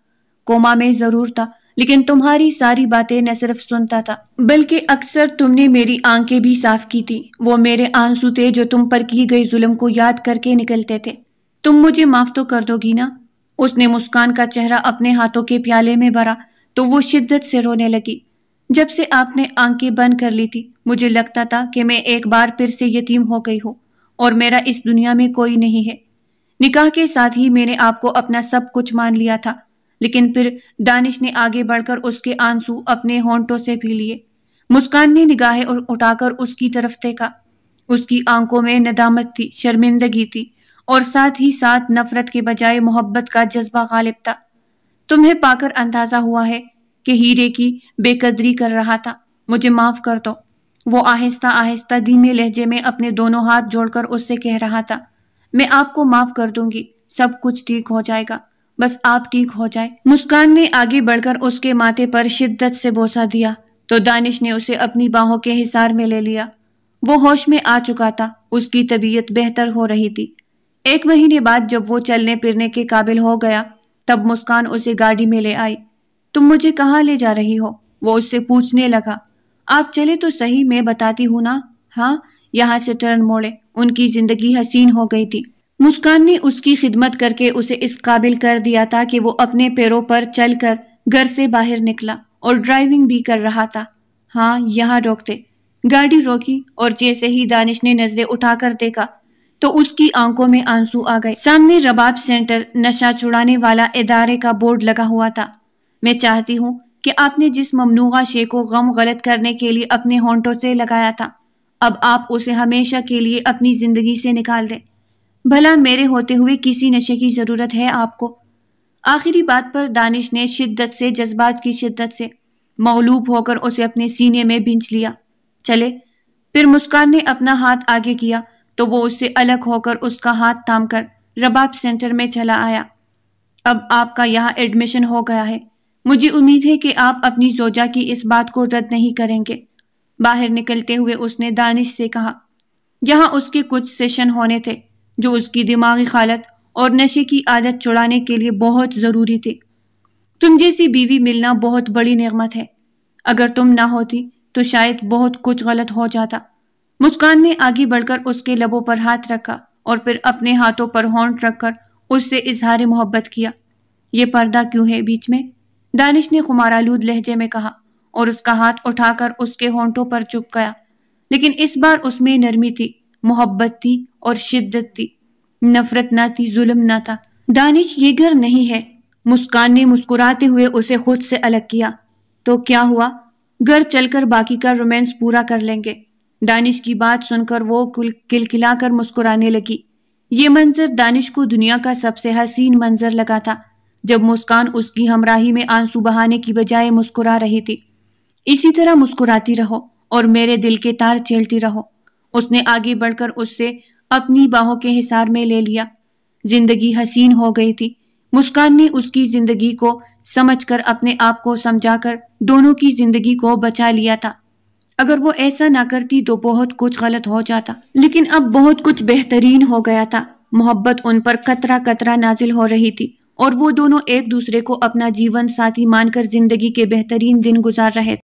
کوما میں ضرور تھا لیکن تمہاری ساری باتیں نہ صرف سنتا تھا بلکہ اکثر تم نے میری آنکھیں بھی صاف کی تھی۔ وہ میرے آنسو تھے جو تم پر کی گئی ظلم کو یاد کر کے نکلتے تھے۔ تم مجھے معاف تو کر دو گی نا؟ اس نے مسکان کا چہرہ اپنے ہاتھوں کے پیالے میں بھرا تو وہ شدت سے رونے لگی۔ جب سے آپ نے آنکھیں بند کر لی تھی مجھے لگتا تھا کہ میں ایک بار پھر سے یتیم ہو گئی ہوں اور میرا اس دنیا میں کوئی نہیں ہے۔ نکاح کے ساتھ ہی میں نے آپ کو اپنا سب کچھ مان لیا تھا، لیکن پھر دانش نے آگے بڑھ کر اس کے آنسو اپنے ہونٹوں سے پی لیے۔ مسکان نے نگاہیں اٹھا کر اس کی طرف دیکھا۔ اس کی آنکھوں میں ندامت تھی، شرمندگی تھی اور ساتھ ہی ساتھ نفرت کے بجائے محبت کا جذبہ غالب تھا۔ تمہیں پا کر اندازہ ہوا ہے کہ ہیرے کی بے قدری کر رہا تھا۔ مجھے معاف کر دو۔ وہ آہستہ آہستہ دھیمے لہجے میں اپنے دونوں ہاتھ جوڑ کر اس سے کہہ رہا تھا، میں آپ کو معاف کر دوں گی، سب کچھ ٹھیک ہو جائے گا، بس آپ ٹھیک ہو جائے۔ مسکان نے آگے بڑھ کر اس کے ماتھے پر شدت سے بوسہ دیا تو دانش نے اسے اپنی باہوں کے حصار میں لے لیا۔ وہ ہوش میں آ چکا تھا، اس کی طبیعت بہتر ہو رہی تھی۔ 1 مہینے بعد جب وہ چلنے پھرنے کے قابل ہو گیا تب مسکان اسے گاڑی میں لے آئی۔ تم مجھے کہاں لے جا رہی ہو؟ وہ اس سے پوچھنے لگا۔ آپ چلے تو صحیح، میں بتاتی ہوں نا۔ ہاں، یہاں سے ٹرن موڑے۔ ان کی زندگی حسین ہو گئی تھی۔ مسکان نے اس کی خدمت کر کے اسے اس قابل کر دیا تھا کہ وہ اپنے پیروں پر چل کر گھر سے باہر نکلا اور ڈرائیونگ بھی کر رہا تھا۔ ہاں، یہاں روک دے۔ گاڑی روکی اور جیسے ہی دانش نے نظریں اٹھا کر دیکھا تو اس کی آنکھوں میں آنسو آ گئے۔ سامنے رباب سینٹر نشہ چھڑانے والا ادارے کا بورڈ لگا ہوا تھا۔ میں چاہتی ہوں کہ آپ نے جس ممنوعہ شے کو غم غلط کرنے کے لیے اپنے ہونٹوں سے لگایا تھا اب آپ اسے ہمیشہ کے لیے اپنی زندگی سے نکال دیں۔ بھلا میرے ہوتے ہوئے کسی نشے کی ضرورت ہے آپ کو؟ آخری بات پر دانش نے شدت سے، جذبات کی شدت سے مغلوب ہو کر اسے اپنے سینے میں بھینچ لیا۔ چلے۔ پھر مسکان نے اپنا ہاتھ آگے کیا تو وہ اس سے الگ ہو کر اس کا ہاتھ تھام کر رباب سینٹر میں چلا آیا۔ اب آپ کا یہاں ایڈمیشن ہو گیا ہے۔ مجھے امید ہے کہ آپ اپنی زوجہ کی اس بات کو رد نہیں کریں گے۔ باہر نکلتے ہوئے اس نے دانش سے کہا۔ یہاں اس کے کچھ سیشن ہونے تھے جو اس کی دماغی حالت اور نشے کی عادت چھڑانے کے لیے بہت ضروری تھے۔ تم جیسی بیوی ملنا بہت بڑی نعمت ہے۔ اگر تم نہ ہوتی تو شاید بہت کچھ غلط ہو جاتا۔ مسکان نے آگے بڑھ کر اس کے لبوں پر ہاتھ رکھا اور پھر اپنے ہاتھوں پر ہونٹ رکھ کر اس سے اظہار محبت کیا۔ یہ پردہ کیوں ہے بیچ میں؟ دانش نے خمارآلود لہجے میں کہا اور اس کا ہاتھ اٹھا کر اس کے ہونٹوں پر چپ گیا، لیکن اس بار اس میں نرمی تھی، محبت تھی اور شدت تھی۔ نفرت نہ تھی، ظلم نہ تھا۔ دانش، یہ گھر نہیں ہے۔ مسکان نے مسکراتے ہوئے اسے خود سے الگ کیا۔ تو کیا ہوا؟ گھر چل کر باقی کا رومانس پورا کر لیں گے۔ دانش کی بات سن کر وہ کلکلا کر مسکرانے لگی۔ یہ منظر دانش کو دنیا کا سب سے حسین منظر لگا تھا جب مسکان اس کی ہمراہی میں آنسو بہانے کی بجائے مسکرا رہی تھی۔ اسی طرح مسکراتی رہو اور میرے دل کے تار چھیلتی رہو۔ اس نے آگے بڑھ کر اس سے اپنی باہوں کے حصار میں لے لیا۔ زندگی حسین ہو گئی تھی۔ مسکان نے اس کی زندگی کو سمجھ کر اپنے آپ کو سمجھا کر دونوں کی زندگی کو بچا لیا تھا۔ اگر وہ ایسا نہ کرتی تو بہت کچھ غلط ہو جاتا، لیکن اب بہت کچھ بہترین ہو گیا تھا۔ محبت ان پر قطرہ قطرہ نازل ہو رہی تھی اور وہ دونوں ایک دوسرے کو اپنا جیون ساتھی مان کر زندگی کے بہترین دن گزار رہے تھے۔